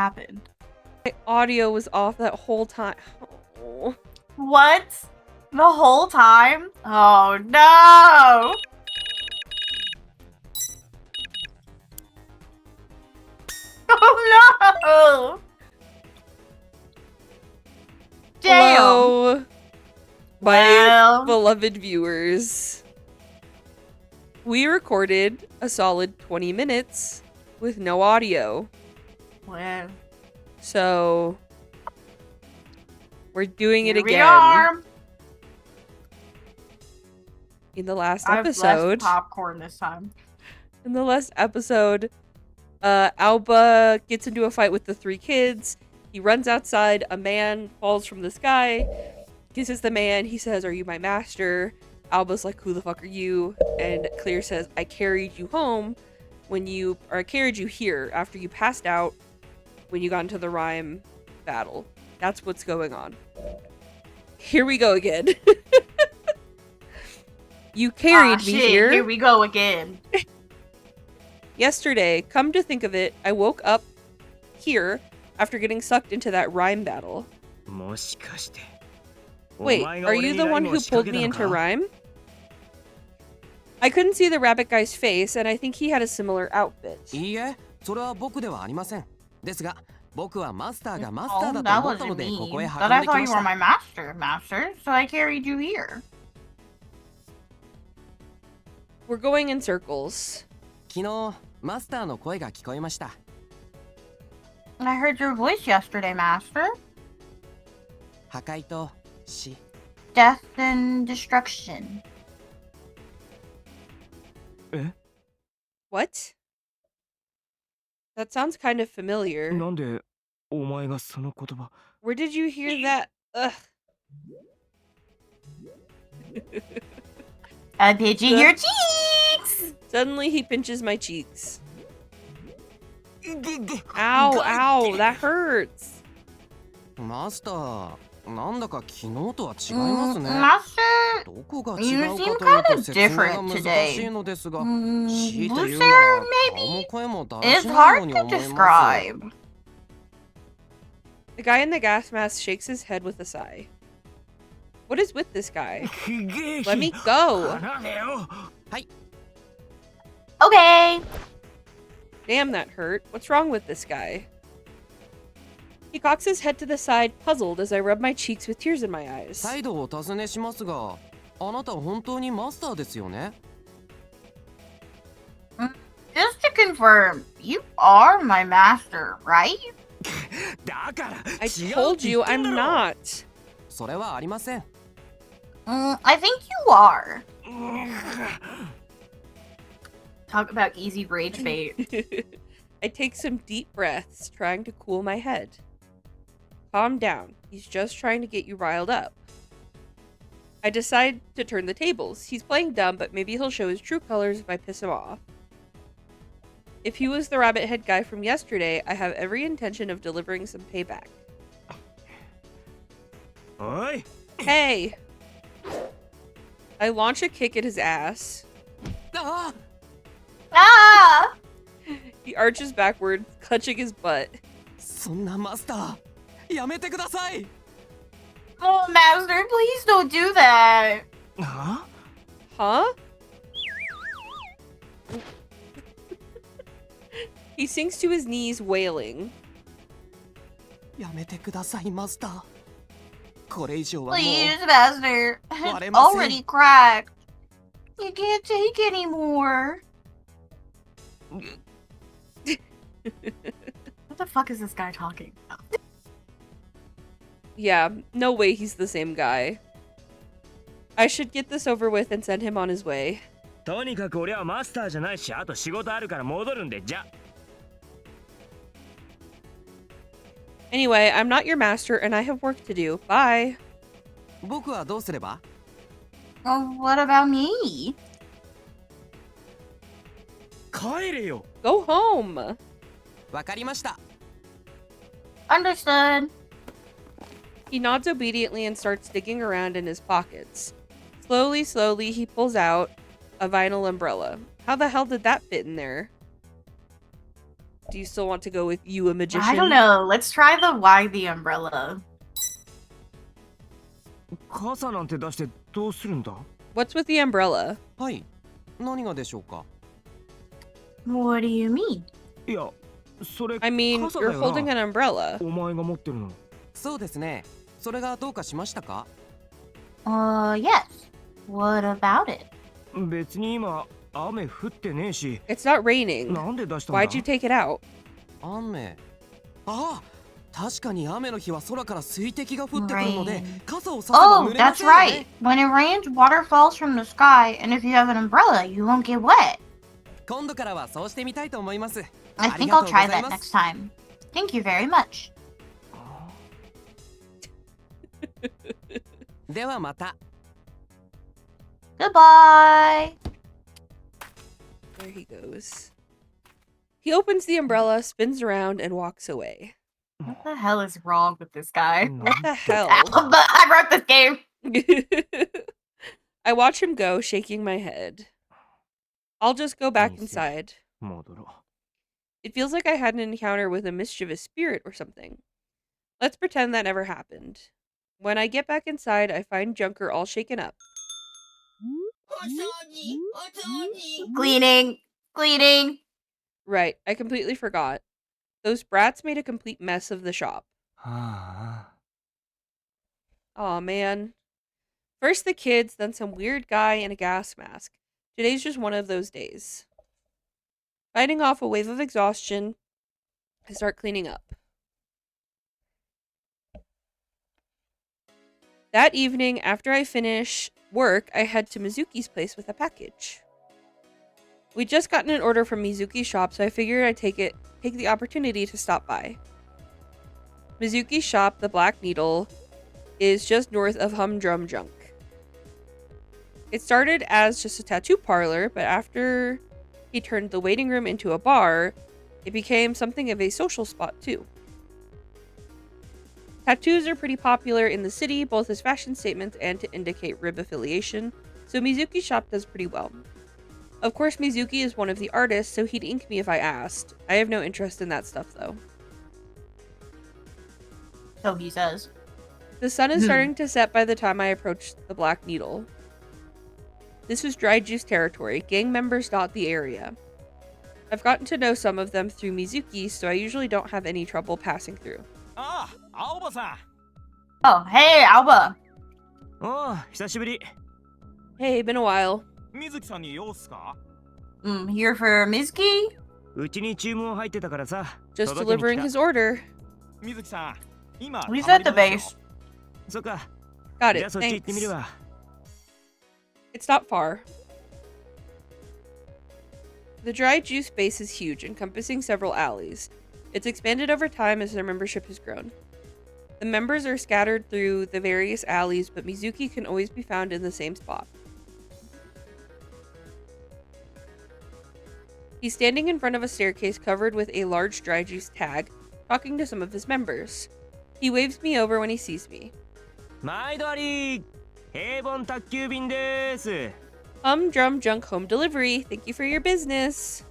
happened? My audio was off that whole time. Oh. What? The whole time? Oh no! Oh no! Damn! Hello, my Well. beloved viewers. We recorded a solid 20 minutes with no audio. Well. So we're doing it Here we again. are. In the last I have less episode. popcorn this time. In the last episode, Alba gets into a fight with the three kids. He runs outside. A man falls from the sky, kisses the man. He says, "Are you my master?" Alba's like, "Who the fuck are you?" And Clear says, "I carried you home I carried you here after you passed out when you got into the rhyme battle." That's what's going on. Here we go again. You carried me shit, here. Here we go again. Yesterday, come to think of it, I woke up here after getting sucked into that rhyme battle. Wait, are you the one who pulled me into rhyme? I couldn't see the rabbit guy's face, and I think he had a similar outfit. Oh, that wasn't me. But I thought you were my master, so I carried you here. We're going in circles. I heard your voice yesterday, Master. Death and destruction. What? That sounds kind of familiar. Where did you hear that? Ugh. I'm pinching your cheeks! Suddenly he pinches my cheeks. Ow, ow, that hurts. Master, you seem kind of different today. Lucero, maybe? It's hard to describe. The guy in the gas mask shakes his head with a sigh. What is with this guy? Let me go. Okay. Damn, that hurt. What's wrong with this guy? He cocks his head to the side, puzzled, as I rub my cheeks with tears in my eyes. Just to confirm, you are my master, right? I told you I'm not. I think you are. Talk about easy rage bait. I take some deep breaths, trying to cool my head. Calm down. He's just trying to get you riled up. I decide to turn the tables. He's playing dumb, but maybe he'll show his true colors if I piss him off. If he was the rabbit head guy from yesterday, I have every intention of delivering some payback. Oi. Hey! I launch a kick at his ass. Ah! He arches backward, clutching his butt. Oh, Master, please don't do that. Huh? He sinks to his knees, wailing. Please, Master. It's already cracked. You can't take anymore. What the fuck is this guy talking about? Yeah, no way he's the same guy. I should get this over with and send him on his way. Anyway, I'm not your master and I have work to do. Bye. Oh, what about me? Go home. Understood. He nods obediently and starts digging around in his pockets. Slowly, he pulls out a vinyl umbrella. How the hell did that fit in there? Do you still want to go with you, a magician? I don't know. Let's try the why the umbrella. 傘なんて出してどうするんだ What's with the umbrella? はい。何がでしょうか。 What do you mean? いや、それ I mean, 傘だ you're よ holding な an umbrella. お前が持ってるの。そうですね。それがどうかしましたか。 Yes. What about it? 別に今雨降ってねえし、 It's not raining. なんで出したんだ Why'd you take it out? 雨。ああ、確かに雨の日は空から水滴が降ってくるので、 Rain. 傘をさせば Oh, 濡れま that's せんよ right. ね。 When it rains, water falls from the sky, and if you have an umbrella, you won't get wet. 今度からはそうしてみたいと思います。 I あり think が I'll とうござ try い that ます next time. Thank you very much. ではまた。 Goodbye. There he goes. He opens the umbrella, spins around, and walks away. What the hell is wrong with this guy? What the hell? I wrote this game. I watch him go, shaking my head. I'll just go back inside. 戻ろ It feels like I had an encounter with a mischievous spirit or something. Let's pretend that never happened. When I get back inside, I find Junker all shaken up. Cleaning. Cleaning. Right, I completely forgot. Those brats made a complete mess of the shop. う。はあ。 Aw, man. First the kids, then some weird guy in a gas mask. Today's just one of those days. Fighting off a wave of exhaustion, I start cleaning up. That evening, after I finish work, I head to Mizuki's place with a package. We'd just gotten an order from Mizuki's shop, so I figured I'd take the opportunity to stop by. Mizuki's shop, the Black Needle, is just north of Humdrum Junk. It started as just a tattoo parlor, but after he turned the waiting room into a bar, it became something of a social spot too. Tattoos are pretty popular in the city, both as fashion statements and to indicate rib affiliation, so Mizuki's shop does pretty well. Of course, Mizuki is one of the artists, so he'd ink me if I asked. I have no interest in that stuff, though. So he says. The sun is starting to set by the time I approach the Black Needle. This was dry juice territory. Gang members dot the area. I've gotten to know some of them through Mizuki, so I usually don't have any trouble passing through. ああ、青葉さん。 Oh, hey, Alba. おう、久しぶり。 Hey, been a while. 水木さんに用っすか Here for Mizuki? うちに注文入ってたからさ。 Just 届けに delivering 来 his order. 水木さん、今。 He's at the base. そっか。 Got じゃ it, あそっち行ってみる thanks. わ。 It's not far. The dry juice base is huge, encompassing several alleys. It's expanded over time as their membership has grown. The members are scattered through the various alleys, but Mizuki can always be found in the same spot. He's standing in front of a staircase covered with a large dry juice tag, talking to some of his members. He waves me over when he sees me. 毎度あり。平凡宅急便です。 Humdrum Junk Home Delivery. Thank you for your business.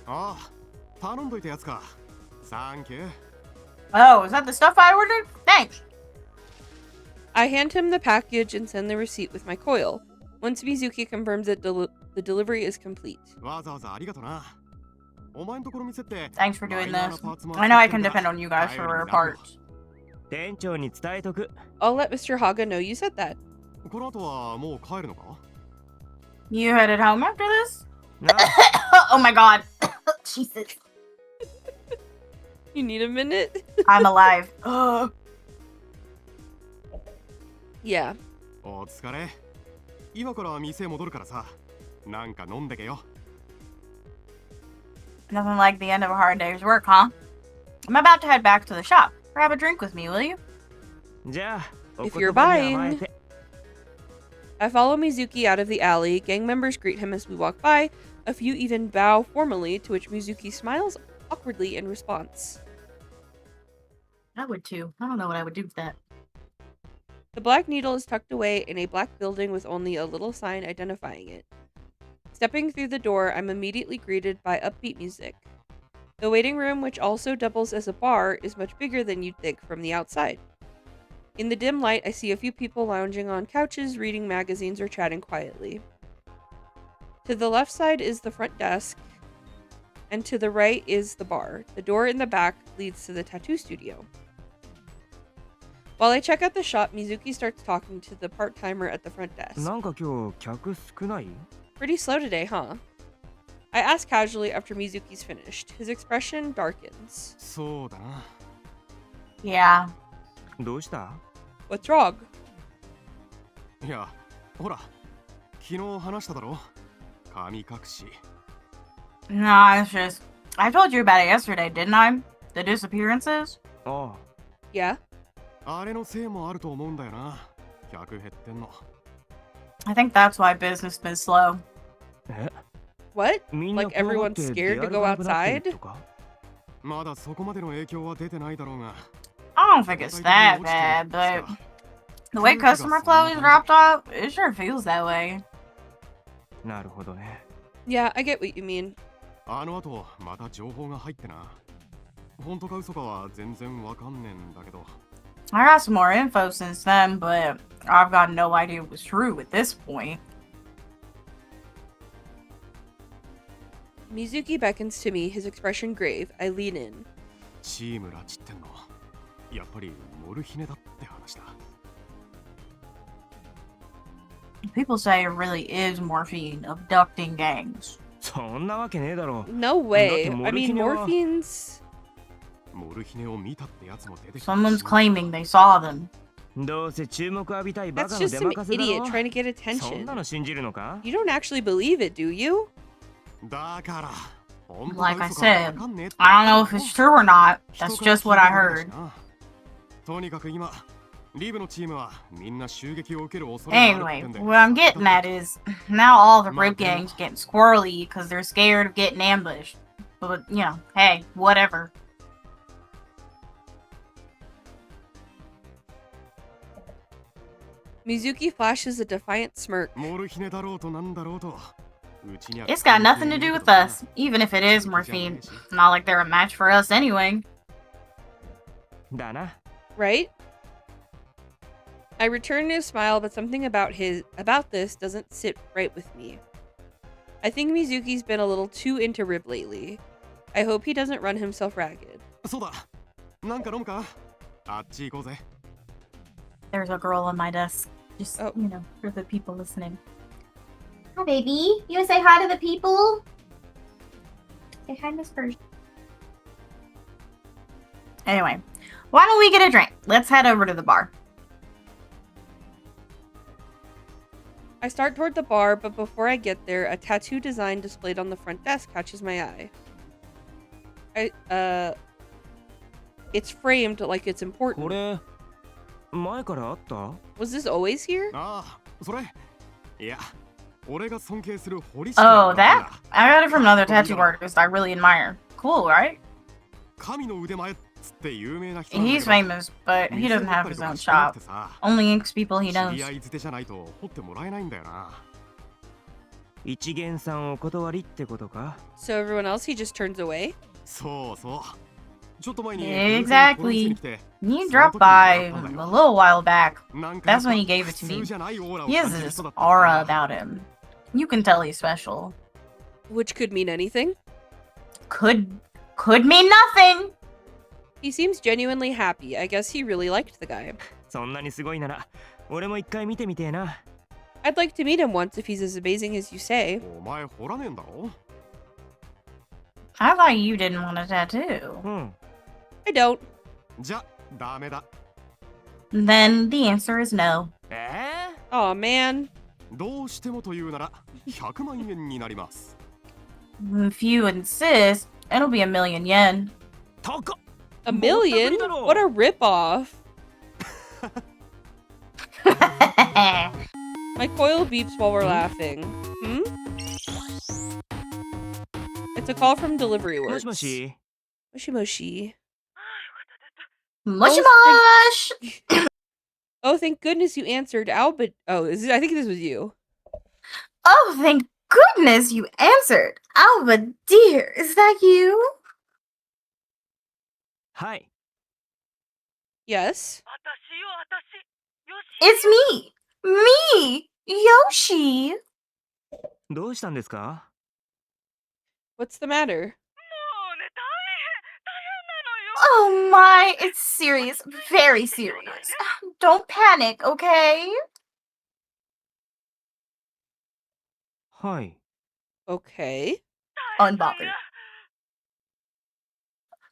ああ、頼んどいたやつか。サンキュー。 Oh, is that the stuff I ordered? Thanks. I hand him the package and send the receipt with my coil. Once Mizuki confirms that the delivery is complete. わざわざありがとな。お前んところ店って Thanks for doing マイナーな this. パーツも I know I 扱 can ってんだ depend on you guys 頼り for になる parts. 店長に伝えとく。 I'll let Mr. Haga know you said that. この後はもう帰るのか You headed home after this? な Oh my god. Jesus. You need a minute? I'm alive. Yeah. お疲れ。今から店戻るからさ。なんか飲んでけよ。 Nothing like the end of a hard day's work, huh? I'm about to head back to the shop. Grab a drink with me, will you? じゃあ、 If お you're 言葉に甘え buying. て I follow Mizuki out of the alley. Gang members greet him as we walk by. A few even bow formally, to which Mizuki smiles awkwardly in response. I would too. I don't know what I would do with that. The Black Needle is tucked away in a black building with only a little sign identifying it. Stepping through the door, I'm immediately greeted by upbeat music. The waiting room, which also doubles as a bar, is much bigger than you'd think from the outside. In the dim light, I see a few people lounging on couches, reading magazines, or chatting quietly. To the left side is the front desk, and to the right is the bar. The door in the back leads to the tattoo studio. While I check out the shop, Mizuki starts talking to the part-timer at the front desk. なんか今日客少ない？ Pretty slow today, huh? I ask casually after Mizuki's finished. His expression darkens. そうだな。 Yeah. どうした？ What's wrong? いや、ほら、昨日話しただろ。神隠し。 No, it's just I told you about it yesterday, didn't I? The disappearances? あ Yeah? あれのせいもあると思うんだよな。客減ってんの。 I think that's why business been slow. あ。え？ What? みんな Like 怖がっ everyone's て scared 出 to 歩 go かなくなってる outside? とか？まだそこまでの影響は出てないだろうが。 I don't think it's that bad, but the way customer flow is dropped off, it sure feels that way. なるほどね。 Yeah, I get what you mean. あの後、また情報が入ってな。本当か嘘かは全然わかんねえんだけど。 I got some more info since then, but I've got no idea it was true at this point. Mizuki beckons to me, his expression grave. I lean in. チーム拉致ってんの。やっぱりモルヒネだって話だ。 People say it really is morphine abducting gangs. そんなわけねえだろ。 No way. Nothing I mean, morphine. morphine's... モルヒネを見たってやつも出てきた。 Someone's claiming they saw them. どうせ注目浴びたいバ That's カの just 出 some まかせだ idiot ろ。 trying to get そんな attention. の信じるのか？ You don't actually believe it, do you? だから。 Like I said, I don't know if it's true or not. That's just what I heard. とにかく今、リブのチームはみんな襲撃を受ける恐れがあるって Anyway, んで。 what I'm getting at is now all the rip gangs getting squirrely because they're scared of getting ambushed. But, you know, hey, whatever. Mizuki flashes a defiant smirk. モルヒネだろうとなんだろうと。 It's got nothing to do with us, even if it is morphine. It's not like they're a match for us anyway. だな。 Right? I return his smile, but something about this doesn't sit right with me. I think Mizuki's been a little too into rib lately. I hope he doesn't run himself ragged. そうだ。なんか飲むか？あっち行こうぜ。 There's a girl on my desk. Just, Oh. you know, for the people listening. Hi, baby. You wanna say hi to the people? Say hi, Miss Persia. Anyway, why don't we get a drink? Let's head over to the bar. I start toward the bar, but before I get there, a tattoo design displayed on the front desk catches my eye. It's framed like it's こ important. れ前からあった？ Was this always here? ああ、それ。いや、俺が尊敬する堀 Oh, that? I got it from another tattoo artist I really admire. Cool, right? 神の腕前っつって有名な人なんだ He's けど。 famous, but he doesn't have his own shop. Only inks people he 知 knows. り合い捨てじゃないと掘ってもらえないんだよな。一元さんお断りってことか？ So everyone else, he just turns away? そうそう。ちょっと前に Exactly. He dropped by a little while back. That's when he gave it to me. He has this aura about him. You can tell he's special. Which could mean anything. Could mean nothing. He seems genuinely happy. I guess he really liked the guy. そんなにすごいなら俺も一回見てみてえな。 I'd like to meet him once if he's as amazing as you say. お前掘らねえんだろ？ I thought you didn't want a tattoo. うん。 I don't. じゃ、ダメだ。 Then the answer is no. Aw, man. どうしてもというなら100万円になります。 If you insist, it'll be 1,000,000 yen. 高っ！ A million? What a ripoff. My coil beeps while we're laughing. Hmm? It's a call from Delivery も Works. しもし。 Moshi moshi. Mush mush! Oh, thank goodness you answered. Albert. Oh, I think this was you. Oh, thank goodness you answered. Alba, dear, is that you? はい。 Yes. It's me! Me! Yoshi! どうしたんですか？ What's the matter? Oh my, it's serious. Very serious. Don't panic, okay? はい。 Okay. Unbothered.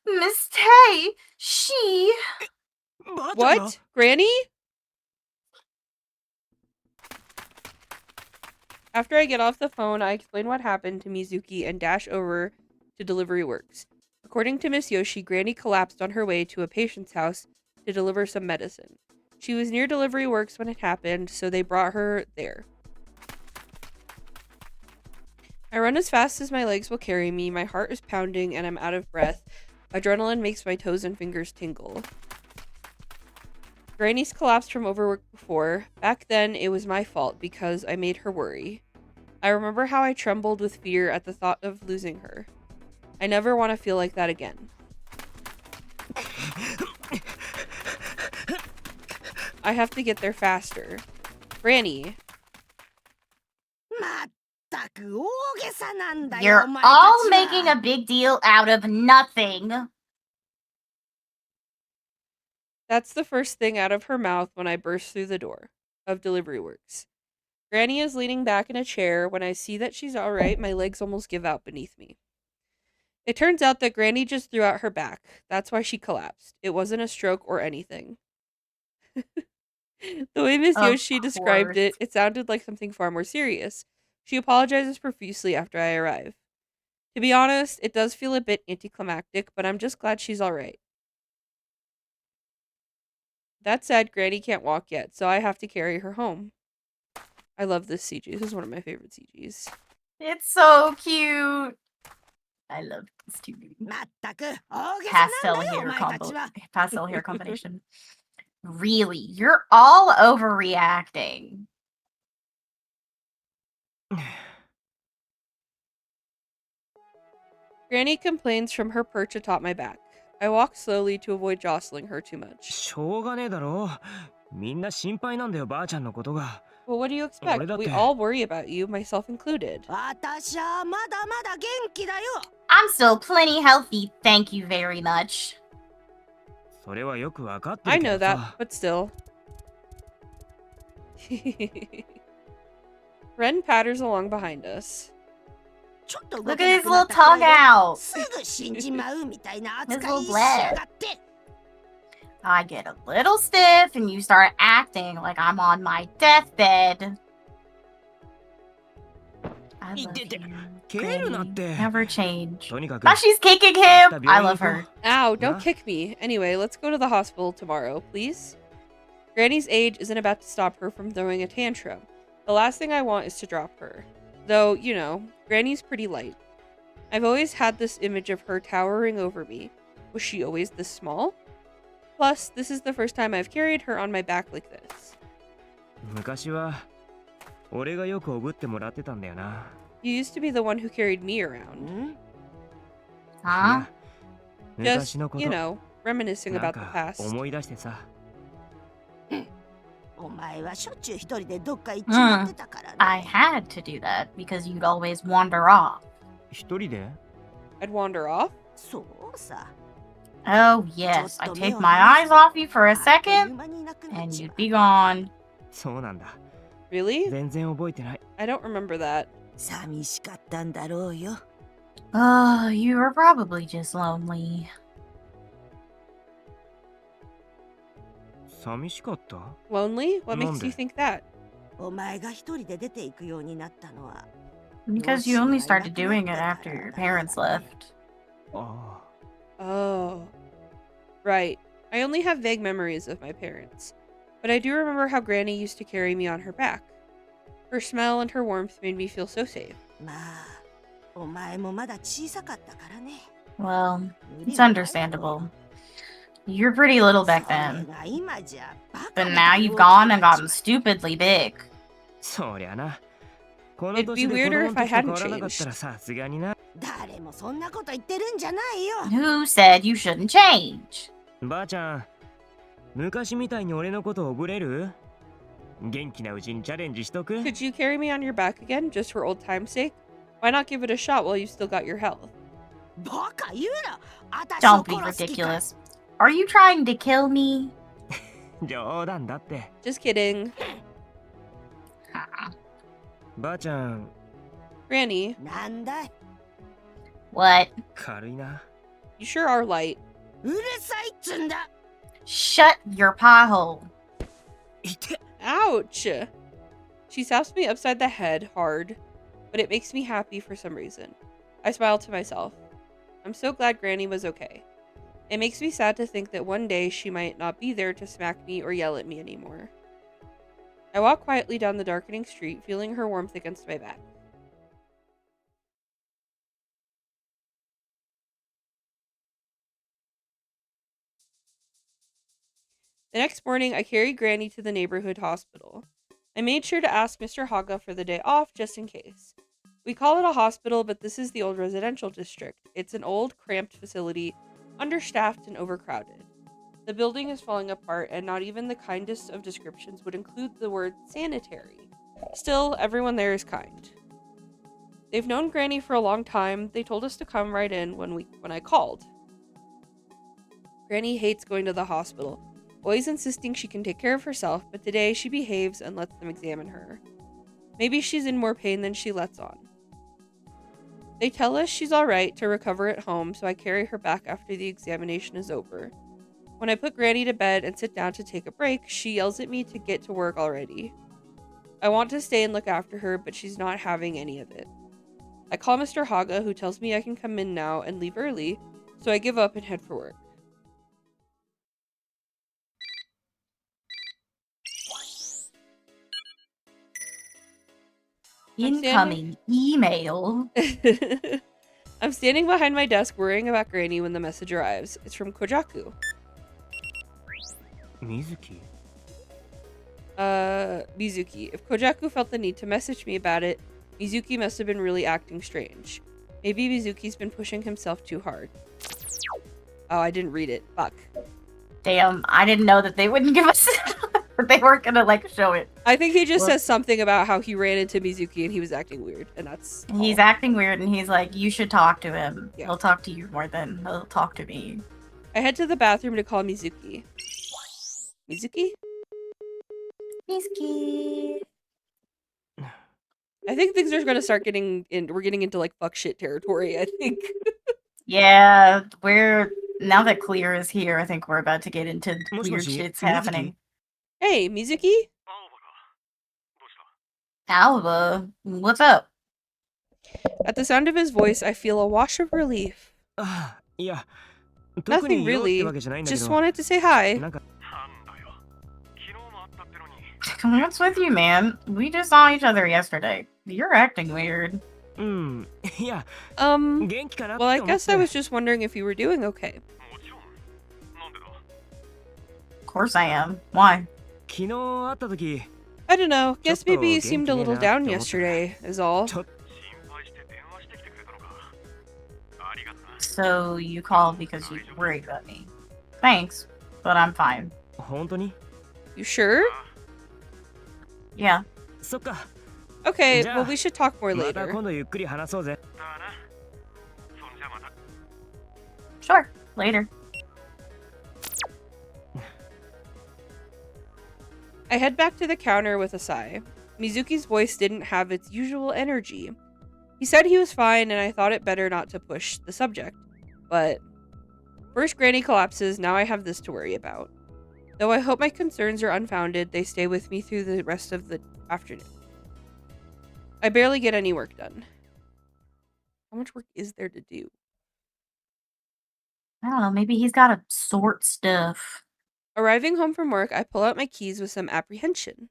Miss Tay, she... ばあちゃんが What? Granny? After I get off the phone, I explain what happened to Mizuki and dash over to Delivery Works. According to Miss Yoshi, Granny collapsed on her way to a patient's house to deliver some medicine. She was near Delivery Works when it happened, so they brought her there. I run as fast as my legs will carry me, my heart is pounding, and I'm out of breath. Adrenaline makes my toes and fingers tingle. Granny's collapsed from overwork before. Back then, it was my fault because I made her worry. I remember how I trembled with fear at the thought of losing her. I never want to feel like that again. I have to get there faster. Granny. You're all making a big deal out of nothing. That's the first thing out of her mouth when I burst through the door of Delivery Works. Granny is leaning back in a chair. When I see that she's alright, my legs almost give out beneath me. It turns out that Granny just threw out her back. That's why she collapsed. It wasn't a stroke or anything. The way Miss Yoshi described it, it sounded like something far more serious. She apologizes profusely after I arrive. To be honest, it does feel a bit anticlimactic, but I'm just glad she's alright. That said, Granny can't walk yet, so I have to carry her home. I love this CG. This is one of my favorite CGs. It's so cute. I love this too. Pastel hair combination. Really, you're all overreacting. Granny complains from her perch atop my back. I walk slowly to avoid jostling her too much. しょうがねえだろ。みんな心配なんだよ、ばあちゃんのことが。 Well, what do you expect? We all worry about you, myself included. I'm still plenty healthy, thank you very much. それはよくわかって I るけ know ど that, さ。 but still. Ren patters along behind us. Look at his little tongue out. His little blab. I get a little stiff and you start acting like I'm on my deathbed. I love you, Granny. Never change. Now she's kicking him. I love her. Ow, don't kick me. Anyway, let's go to the hospital tomorrow, please. Granny's age isn't about to stop her from throwing a tantrum. The last thing I want is to drop her. Though, you know, Granny's pretty light. I've always had this image of her towering over me. Was she always this small? Plus, this is the first time I've carried her on my back like this. 昔は俺がよくおぶってもらってたんだよな。 You used to be the one who carried me around. Huh? Just, you know, reminiscing about the past. 思い出してさ。 I had to do that because you'd always wander off. 一人で I'd wander off? Oh, yes. I'd take my eyes off you for a second, and you'd be gone. そうなんだ。 Really? 全然覚えてない。 I don't remember that. Oh, you were probably just lonely. 寂しかった？ Lonely? What makes Monde. you think that? Because you only started doing it after your parents left. ああ。 Oh. Right. I only have vague memories of my parents. But I do remember how Granny used to carry me on her back. Her smell and her warmth made me feel so safe. Well, it's understandable. You're pretty little back then. But now you've gone and gotten stupidly big. そりゃな。 It'd be weirder if I hadn't changed. Who said you shouldn't change? ばあちゃん、昔みたいに俺のことを覚えれる？元気なうちにチャレンジしとく？ Could you carry me on your back again, just for old time's sake? Why not give it a shot while you still got your health? Don't be ridiculous. Are you trying to kill me? 冗談だって。Just kidding. ばあちゃん。Granny. What? 軽いな。You sure are light. Shut your pie hole. Ouch! She slaps me upside the head hard, but it makes me happy for some reason. I smile to myself. I'm so glad Granny was okay. It makes me sad to think that one day she might not be there to smack me or yell at me anymore. I walk quietly down the darkening street, feeling her warmth against my back. The next morning, I carried Granny to the neighborhood hospital. I made sure to ask Mr. Haga for the day off just in case. We call it a hospital, but this is the old residential district. It's an old, cramped facility, understaffed and overcrowded. The building is falling apart, and not even the kindest of descriptions would include the word sanitary. Still, everyone there is kind. They've known Granny for a long time. They told us to come right in when I called. Granny hates going to the hospital, always insisting she can take care of herself, but today she behaves and lets them examine her. Maybe she's in more pain than she lets on. They tell us she's alright to recover at home, so I carry her back after the examination is over. When I put Granny to bed and sit down to take a break, she yells at me to get to work already. I want to stay and look after her, but she's not having any of it. I call Mr. Haga, who tells me I can come in now and leave early, so I give up and head for work. Incoming email. I'm standing behind my desk worrying about Granny when the message arrives. It's from Kojaku. Mizuki? Mizuki. If Kojaku felt the need to message me about it, Mizuki must have been really acting strange. Maybe Mizuki's been pushing himself too hard. Oh, I didn't read it. Fuck. Damn, I didn't know that they wouldn't give us they weren't gonna show it. I think he just says something about how he ran into Mizuki and he was acting weird, and that's all. He's acting weird and he's like, you should talk to him. Yeah. He'll talk to you more than he'll talk to me. I head to the bathroom to call Mizuki. Mizuki? Mizuki. I think things are gonna start getting we're getting into fuck shit territory, I think. Yeah, now that Clear is here, I think we're about to get into weird shit's happening. Hey, Mizuki? Alba, what's up? At the sound of his voice, I feel a wash of relief. Yeah. Nothing really. Just wanted to say hi. What's with you, man? We just saw each other yesterday. You're acting weird. Yeah. Well, I guess I was just wondering if you were doing okay. Of course I am. Why? I don't know. Guess maybe you seemed a little down yesterday, is all. So you called because you worried about me. Thanks, but I'm fine. You sure? Yeah. Okay, well we should talk more later. Sure, later. I head back to the counter with a sigh. Mizuki's voice didn't have its usual energy. He said he was fine, and I thought it better not to push the subject. But first Granny collapses, now I have this to worry about. Though I hope my concerns are unfounded, they stay with me through the rest of the afternoon. I barely get any work done. How much work is there to do? I don't know, maybe he's gotta sort stuff. Arriving home from work, I pull out my keys with some apprehension.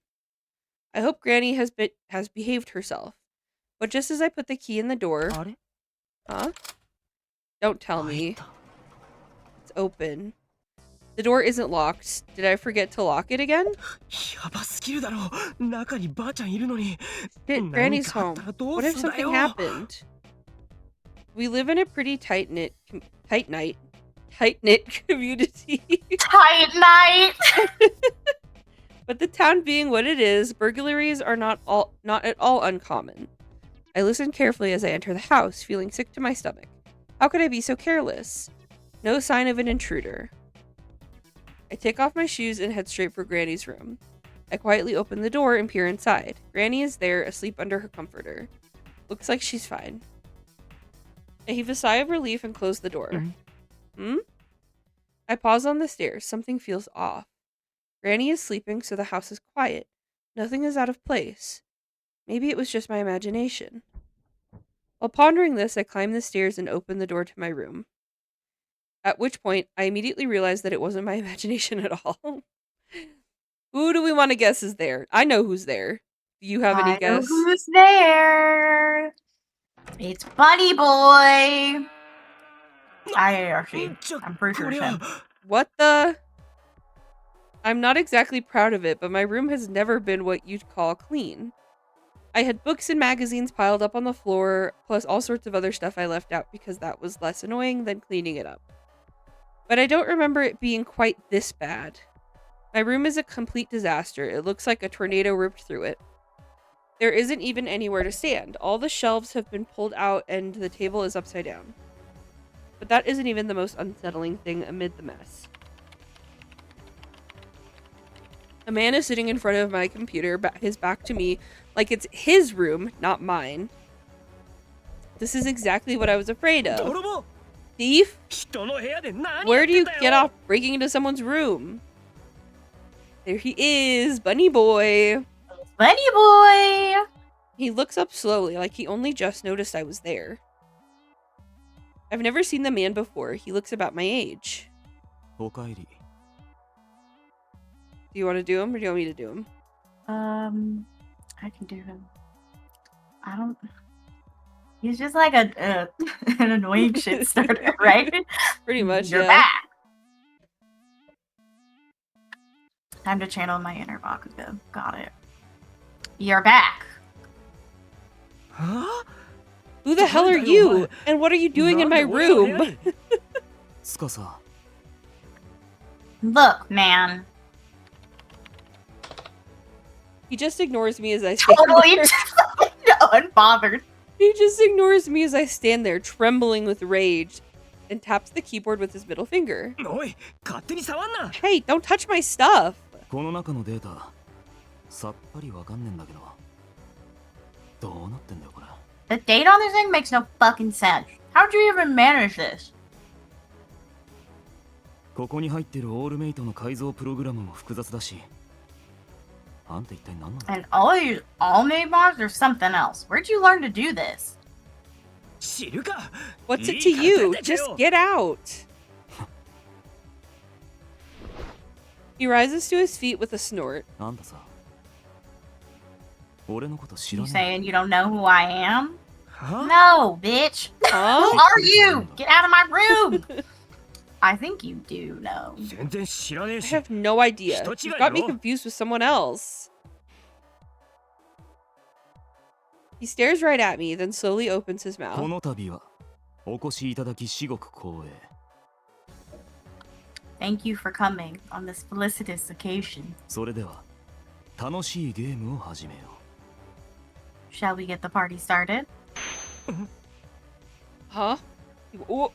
I hope Granny has behaved herself. But just as I put the key in the door... Huh? Don't tell me. It's open. The door isn't locked. Did I forget to lock it again? Shit, Granny's home. What if something happened? We live in a pretty tight-knit community. Tight night. But the town being what it is, burglaries are not at all uncommon. I listen carefully as I enter the house, feeling sick to my stomach. How could I be so careless? No sign of an intruder. I take off my shoes and head straight for Granny's room. I quietly open the door and peer inside. Granny is there, asleep under her comforter. Looks like she's fine. I heave a sigh of relief and close the door. I pause on the stairs. Something feels off. Granny is sleeping, so the house is quiet. Nothing is out of place. Maybe it was just my imagination. While pondering this, I climb the stairs and open the door to my room. At which point, I immediately realize that it wasn't my imagination at all. Who do we want to guess is there? I know who's there. Do you have any guess? I know who's there. It's Bunny Boy. I'm pretty sure it's him. What the? I'm not exactly proud of it, but my room has never been what you'd call clean. I had books and magazines piled up on the floor, plus all sorts of other stuff I left out because that was less annoying than cleaning it up. But I don't remember it being quite this bad. My room is a complete disaster. It looks like a tornado ripped through it. There isn't even anywhere to stand. All the shelves have been pulled out and the table is upside down. But that isn't even the most unsettling thing amid the mess. A man is sitting in front of my computer, his back to me, like it's his room, not mine. This is exactly what I was afraid of. Thief? Where do you get off breaking into someone's room? There he is, Bunny Boy. Bunny Boy! He looks up slowly, like he only just noticed I was there. I've never seen the man before. He looks about my age. Do you want to do him, or do you want me to do him? I can do him. I don't... He's just like an annoying shit starter, right? Pretty much, You're yeah. back! Time to channel my inner Bakugo. Got it. You're back! Huh? Who the hell are you? And what are you doing in my room? Look, man. He just ignores me as I stand Totally there. unbothered. He just ignores me as I stand there, trembling with rage, and taps the keyboard with his middle finger. Hey, don't touch my stuff! The date on this thing makes no fucking sense. How'd you even manage this? ここに入ってるオールメイトの改造プログラムも複雑だし。あんた一体何なの? And all these all-made bombs or something else? Where'd you learn to do this? 知るか? What's it to you? Just get out! He rises to his feet with a snort. あんたさ、俺のこと知ら You ない。 saying you don't know who I am? は? No, bitch! Huh? Who are you? Get out of my room! I think you do know. 全然知らねえ I し。 have no idea. You got me confused with someone else. He stares right at me, then slowly opens his こ mouth. の度はお越しいただき至極光栄。 Thank you for coming on this felicitous occasion. それでは楽しいゲームを始めよ Shall we get the party started? Huh? Wh-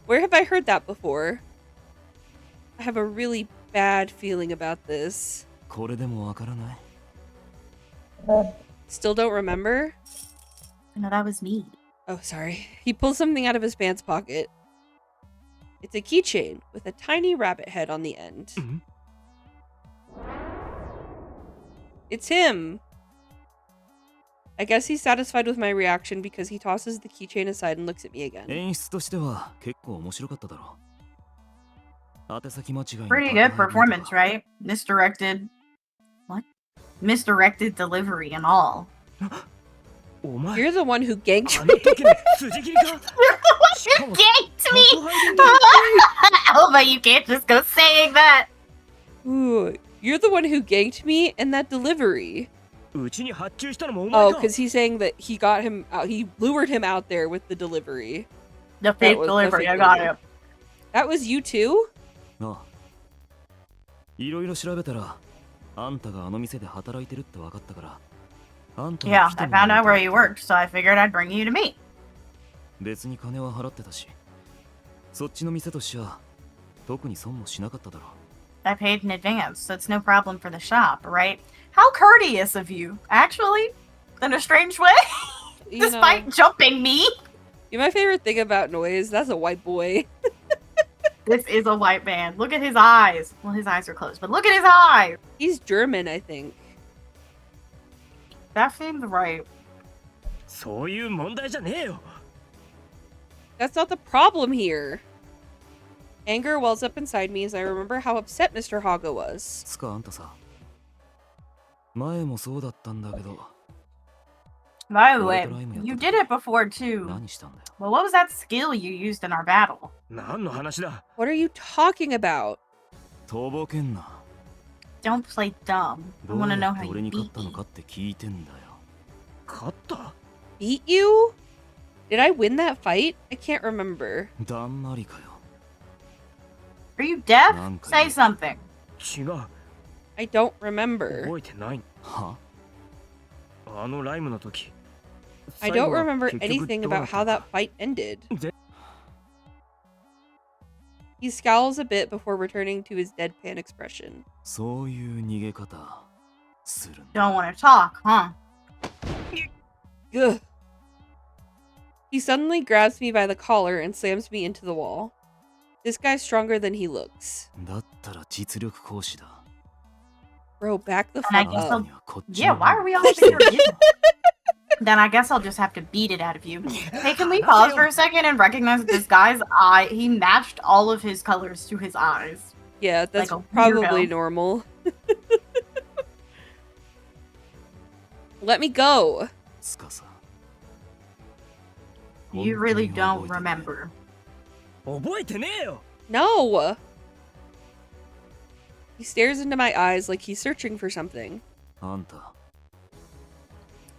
Where have I heard that before? I have a really bad feeling about this. う。これでもわからない。 Still don't remember? No, that was me. Oh, sorry. He pulls something out of his pants pocket. It's a keychain with a tiny rabbit head on the end. It's him! I guess he's satisfied with my reaction because he tosses the keychain aside and looks at me again. 演出としては結構面白かっただろう。宛先間違いの Pretty good performance, right? Misdirected. What? Misdirected delivery and all. お前 You're the one who ganked あ me. の時の辻切りか You ganked me! Alba, you can't just go saying that! Ooh, you're the one who ganked me and that delivery. うちに発注したのもお前 Oh, か because he's saying that he got him out, he lured him out there with the delivery. The fake was the delivery, fake I got delivery. it. That was you too? ああいろいろ調べたらあんたがあの店で働いてるって分かったからあんたに Yeah, 来て I もら found おう out と where you worked, so I figured I'd bring you to meet. 別に金は払ってたしそっちの店としちゃ特に損もしなかっただろ I paid in advance, so it's no problem for the shop, right? How courteous of you, actually, in a strange way, You despite know, jumping me. my favorite thing about Noise, that's a white boy. This is a white man. Look at his eyes. Well, his eyes are closed, but look at his eyes. He's German, I think. That seems right. そういう問題じゃねえよ That's not the problem here. Anger wells up inside me as I remember how upset Mr. Haga was. つかあんたさ前もそうだったんだけど By the way, you did it before too. 何したんだよ Well, what was that skill you used in our battle? 何の話だ What are you talking about? とぼけんな Don't play dumb. I どう want to や know っ how て you 俺に勝っ beat たの me. かって聞いてんだよ 勝った Beat you? Did I win that fight? I can't remember. だんまりかよ Are you deaf? Nanka Say you- something. 違う I don't remember. 覚えてないはあのライムの時 I 最 don't 後は remember 結局 anything どうな about った how の that か fight ended. ぜ He scowls a bit before returning to his deadpan expression. そういう逃げ方するん Don't だ want to talk, huh? Ugh. He suddenly grabs me by the collar and slams me into the wall. This guy's stronger than he looks. だったら実力行使だ Bro, back the And I fuck guess up. I'll- にはこっち Yeah, の why 方 are we all here again? Then I guess I'll just have to beat it out of you. Hey, can we pause for a second and recognize that this guy's eye, he matched all of his colors to his eyes. Yeah, that's Like a probably weirdo. normal. Let me go. つかさ You really 本当に don't 覚えてね remember. 覚えてねえよ No! He stares into my eyes like he's searching for something. あんた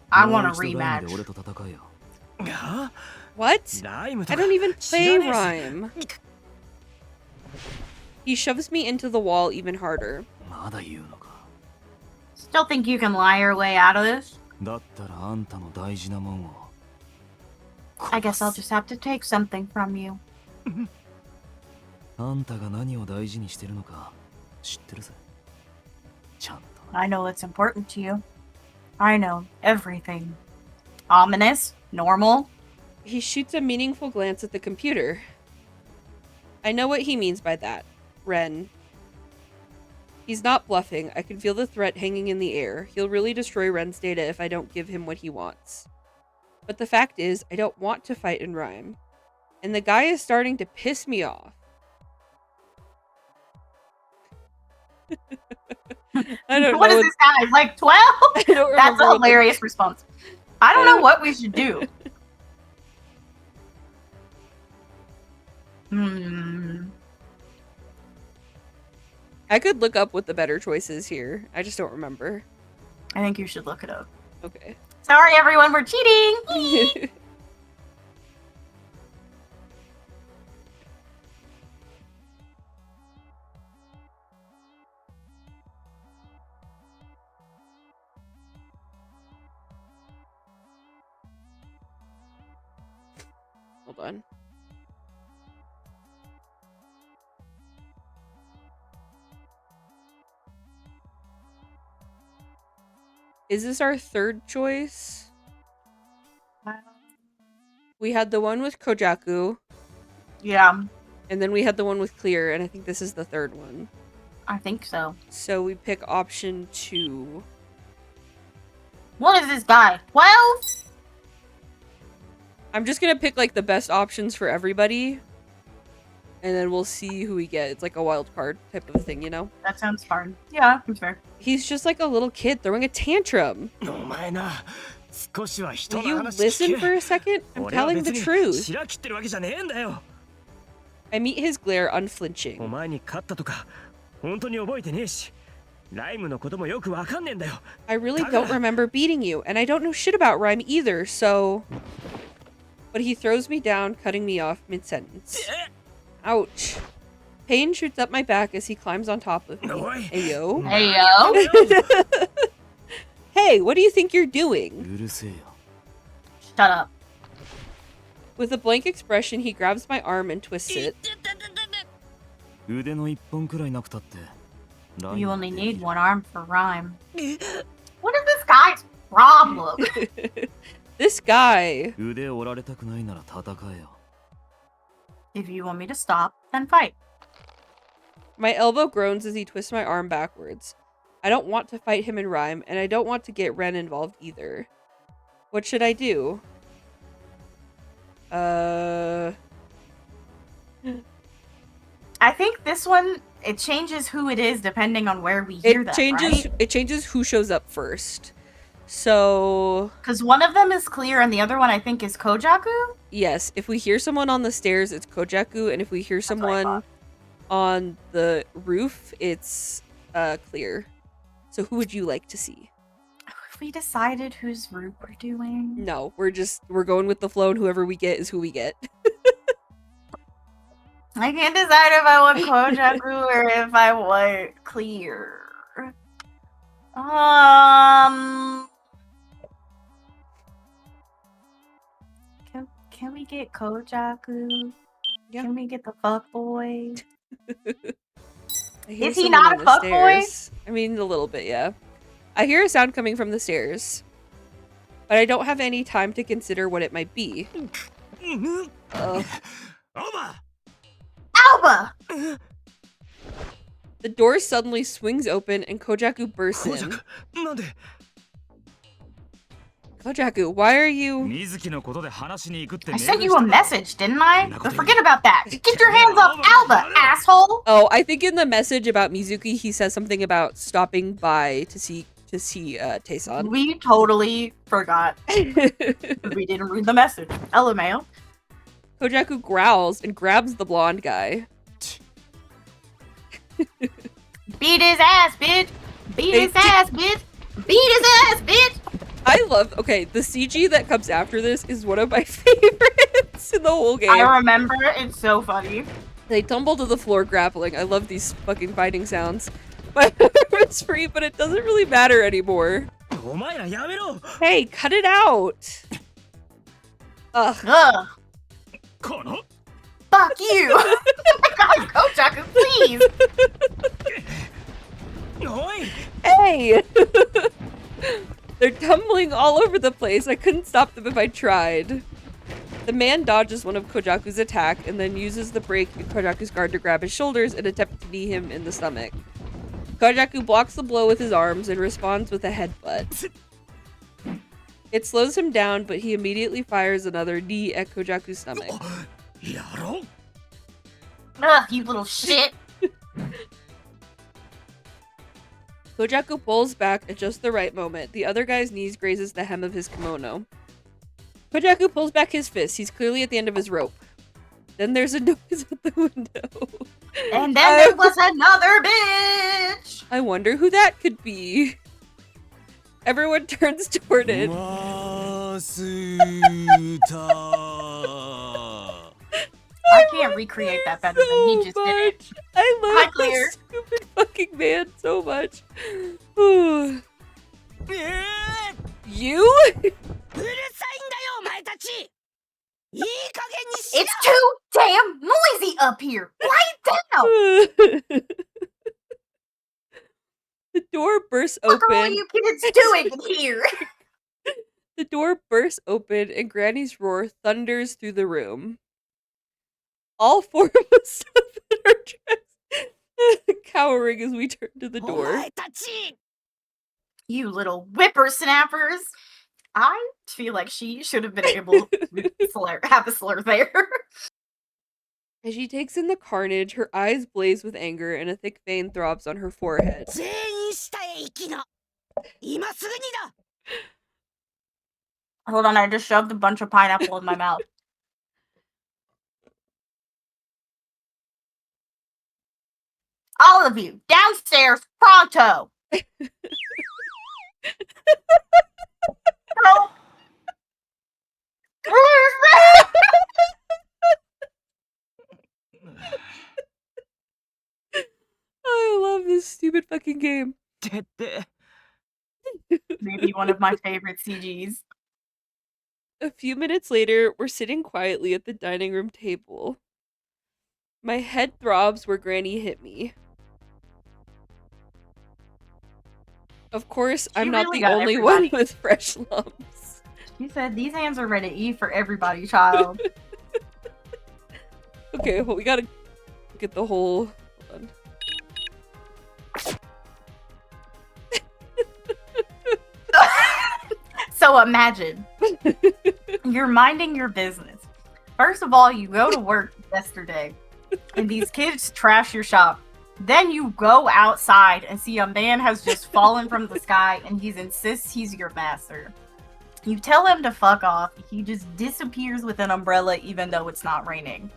I もう want a 一度ライム rematch. で俺と戦えよ は What? ライムと I か don't even 知 play らねえし rhyme. He shoves me into the wall even harder. まだ言うのか Still think you can lie your way out of this? だったらあんたの大事なもんを I guess I'll just have to take something from you. あんたが何を大事にしてるのか知ってるぜちゃんと I know what's important to you. I know everything. Ominous? Normal? He shoots a meaningful glance at the computer. I know what he means by that. Ren. He's not bluffing. I can feel the threat hanging in the air. He'll really destroy Ren's data if I don't give him what he wants. But the fact is, I don't want to fight in rhyme. And the guy is starting to piss me off. I don't What know. is this guy? Like 12? I don't That's remember a what the- hilarious response. I don't know what we should do. I could look up what the better choice is here. I just don't remember. I think you should look it up. Okay. Sorry, everyone, we're cheating! Hold on. Is this our third choice? We had the one with Kojaku, Yeah, and then we had the one with Clear, and I think this is the third one. I think so. So we pick option 2. What is this guy? 12? I'm just gonna pick like the best options for everybody, and then we'll see who we get. It's like a wild card type of thing, you know? That sounds fun. Yeah, that's fair. He's just like a little kid throwing a tantrum. お前な少しは人 Will の you 話聞 listen け for a second? I'm 俺は telling 別 the に truth. 白切ってるわけじゃねえんだよ I meet his glare お unflinching. 前に勝ったとか本当に覚えてねえしライムのこともよくわかんねえんだよ。 I really don't remember beating you, and I don't know shit about rhyme either, so... But he throws me down, cutting me off mid-sentence. Ouch. Pain shoots up my back as he climbs on top of me. Ayo. Heyo. Hey, what do you think you're doing? うるせえよ。 Shut up. With a blank expression, he grabs my arm and twists it. 腕の一本くらいなくたって。 You only need one arm for rhyme. What is this guy's problem? This guy. 腕折られたくないなら戦えよ。 If you want me to stop, then fight. My elbow groans as he twists my arm backwards. I don't want to fight him in rhyme, and I don't want to get Ren involved either. What should I do? I think this one, it changes who it is depending on where we hear that, right? It changes who shows up first. So... Because one of them is clear and the other one I think is Kojaku? Yes, if we hear someone on the stairs, it's Kojaku, and if we hear someone on the roof, it's clear. So who would you like to see? Have we decided whose route we're doing? No, we're going with the flow, and whoever we get is who we get. I can't decide if I want Kojaku or if I want clear. Can we get Kojaku? Yeah. Can we get the fuckboy? Is he not a fuckboy? I mean, a little bit, yeah. I hear a sound coming from the stairs, but I don't have any time to consider what it might be. Alba! The door suddenly swings open and Kojaku bursts in. Kojaku, why are you... I sent you a message, didn't I? But forget about that. Get your hands off Alba, asshole! Oh, I think in the message about Mizuki, he says something about stopping by to see Taesan. We totally forgot. We didn't read the message. LMAO. Kojaku growls and grabs the blonde guy. Beat his ass, bitch! Beat his ass, bitch! Beat his ass, bitch! I love, okay, the CG that comes after this is one of my favorites in the whole game. I remember, it's so funny. They tumble to the floor grappling. I love these fucking fighting sounds. My it's free, but it doesn't really matter anymore. Hey, cut it out! Ugh. Ugh. Fuck you! God, Kojaku, please! Hey! They're tumbling all over the place. I couldn't stop them if I tried. The man dodges one of Kojaku's attack and then uses the break in Kojaku's guard to grab his shoulders and attempt to knee him in the stomach. Kojaku blocks the blow with his arms and responds with a headbutt. It slows him down, but he immediately fires another knee at Kojaku's stomach. Ugh, you little shit! Kojaku pulls back at just the right moment. The other guy's knees grazes the hem of his kimono. Kojaku pulls back his fist. He's clearly at the end of his rope. Then there's a noise at the window. And then there was another bitch! I wonder who that could be. Everyone turns toward it. I can't recreate that better than he just did it. I love Clear. this stupid fucking man so much. Ooh. You? It's too damn noisy up here! Quiet down! The door bursts What are all open. you kids doing in here? The door bursts open and Granny's roar thunders through the room. All four of us stop in our tracks, cowering as we turn to the door. You little whippersnappers! I feel like she should have been able to have a slur there. As she takes in the carnage, her eyes blaze with anger and a thick vein throbs on her forehead. Hold on, I just shoved a bunch of pineapple in my mouth. All of you, downstairs, pronto! Help! I love this stupid fucking game. てって Maybe one of my favorite CGs. A few minutes later, we're sitting quietly at the dining room table. My head throbs where Granny hit me. Of course, I'm not really the got only one everybody. with fresh lumps. She said, these hands are ready to eat for everybody, child. Okay, well, we gotta get the whole... Hold on. So imagine, you're minding your business. First of all, you go to work yesterday, and these kids trash your shop. Then you go outside and see a man has just fallen from the sky, and he insists he's your master. You tell him to fuck off. He just disappears with an umbrella, even though it's not raining.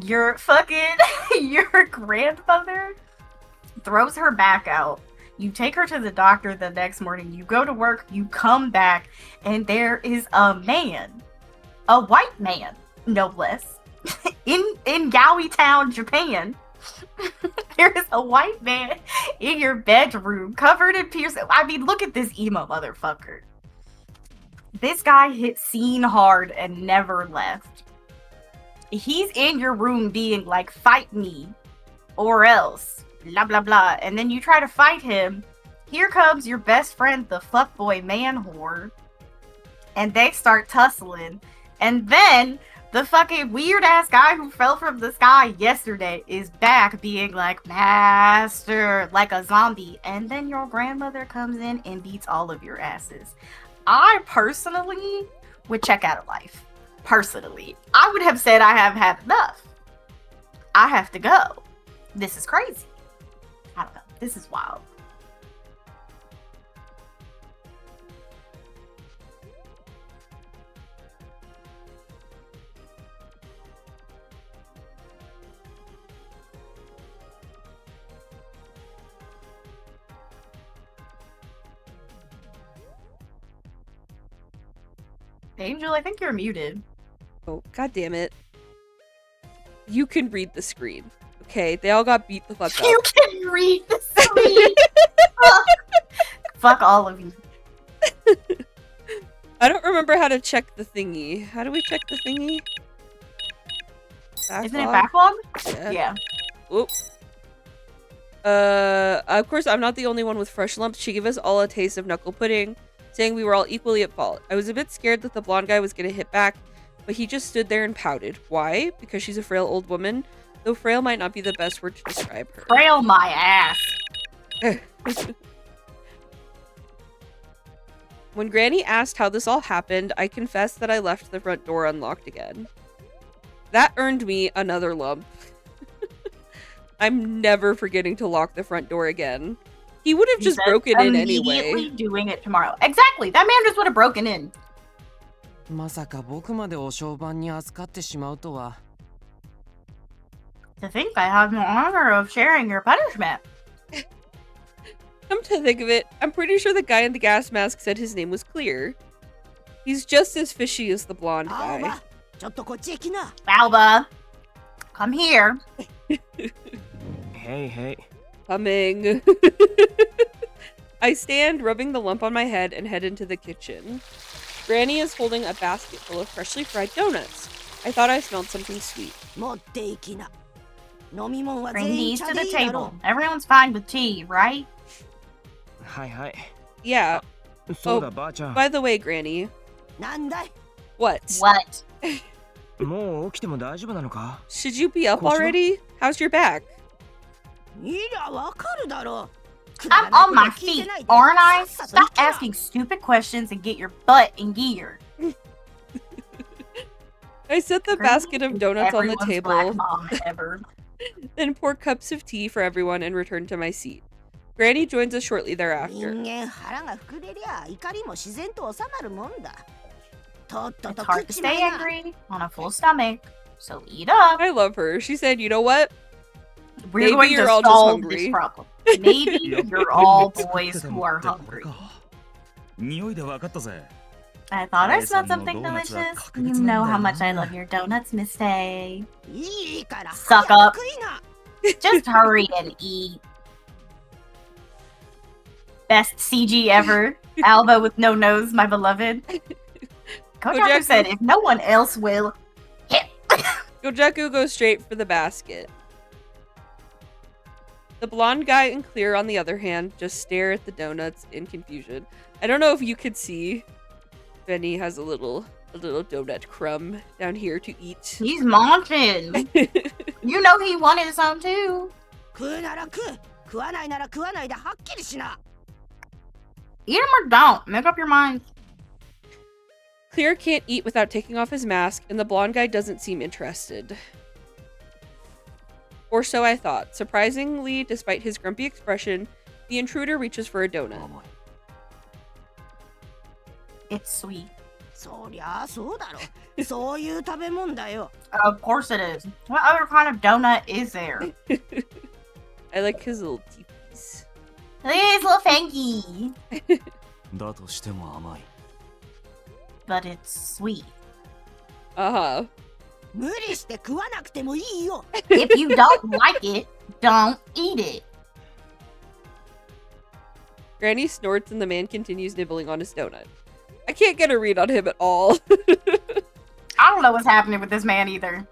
Your grandmother throws her back out. You take her to the doctor the next morning. You go to work. You come back, and there is a man, a white man, no less, in Gaoi Town, Japan. There is a white man in your bedroom covered in piercing. I mean, look at this emo motherfucker. This guy hit scene hard and never left. He's in your room being like, fight me or else, blah, blah, blah. And then you try to fight him. Here comes your best friend, the fuckboy man whore. And they start tussling. And then the fucking weird ass guy who fell from the sky yesterday is back being like, master, like a zombie. And then your grandmother comes in and beats all of your asses. I personally would check out of life. Personally, I would have said I have had enough. I have to go. This is crazy. I don't know. This is wild. Angel, I think you're muted. Oh, god damn it. You can read the screen. Okay, they all got beat the fuck up. You can read the screen. Fuck all of you. I don't remember how to check the thingy. How do we check the thingy? Isn't it backlog? Yeah. Yeah. Oop. Of course, I'm not the only one with fresh lumps. She gave us all a taste of knuckle pudding, saying we were all equally at fault. I was a bit scared that the blonde guy was gonna hit back, but he just stood there and pouted. Why? Because she's a frail old woman? Though frail might not be the best word to describe her. Frail my ass. When Granny asked how this all happened, I confessed that I left the front door unlocked again. That earned me another lump. I'm never forgetting to lock the front door again. He would have just broken in anyway. Immediately doing it tomorrow. Exactly. That man just would have broken in. まさか僕までお商売に扱ってしまうとは。 To think I have the honor of sharing your punishment. Come to think of it, I'm pretty sure the guy in the gas mask said his name was Clear. He's just as fishy as the blonde guy. Alba, come here. Hey, hey. Coming. I stand, rubbing the lump on my head, and head into the kitchen. Granny is holding a basket full of freshly fried donuts. I thought I smelled something sweet. Bring these to the table. Everyone's fine with tea, right? はいはい。 Yeah. そうだ、ばあちゃん。 By the way, Granny. What? What? もう起きても大丈夫なのか Should you be up already? How's your back? I'm on my feet, aren't I? Stop asking stupid questions and get your butt in gear. I set the basket of donuts on the Everyone's table, black mom ever. then pour cups of tea for everyone and return to my seat. Granny joins us shortly thereafter. It's hard to stay angry on a full stomach, so eat up. I love her. She said, you know what? We're Maybe going you're to all just solve hungry. this problem. Maybe you're all boys who are hungry. 匂いで分かったぜ。 I thought I smelled something delicious. You know how much I love your donuts, Miss Tay. Suck up. Just hurry and eat. Best CG ever. Alba with no nose, my beloved. Kojaku said, if no one else will, hit. Kojaku goes straight for the basket. The blonde guy and Clear, on the other hand, just stare at the donuts in confusion. I don't know if you could see. Benny has a little donut crumb down here to eat. He's munching. You know he wanted some too. Eat him or don't. Make up your mind. Clear can't eat without taking off his mask, and the blonde guy doesn't seem interested. Or so I thought. Surprisingly, despite his grumpy expression, the intruder reaches for a donut. It's sweet. そりゃそうだろ。そういう食べ物だよ。 Of course it is. What other kind of donut is there? I like his little teepees. Look at his little fangy. だとしても甘い。 But it's sweet. Uh-huh. 無理して食わなくてもいいよ。 If you don't like it, don't eat it. Granny snorts and the man continues nibbling on his donut. I can't get a read on him at all. I don't know what's happening with this man either.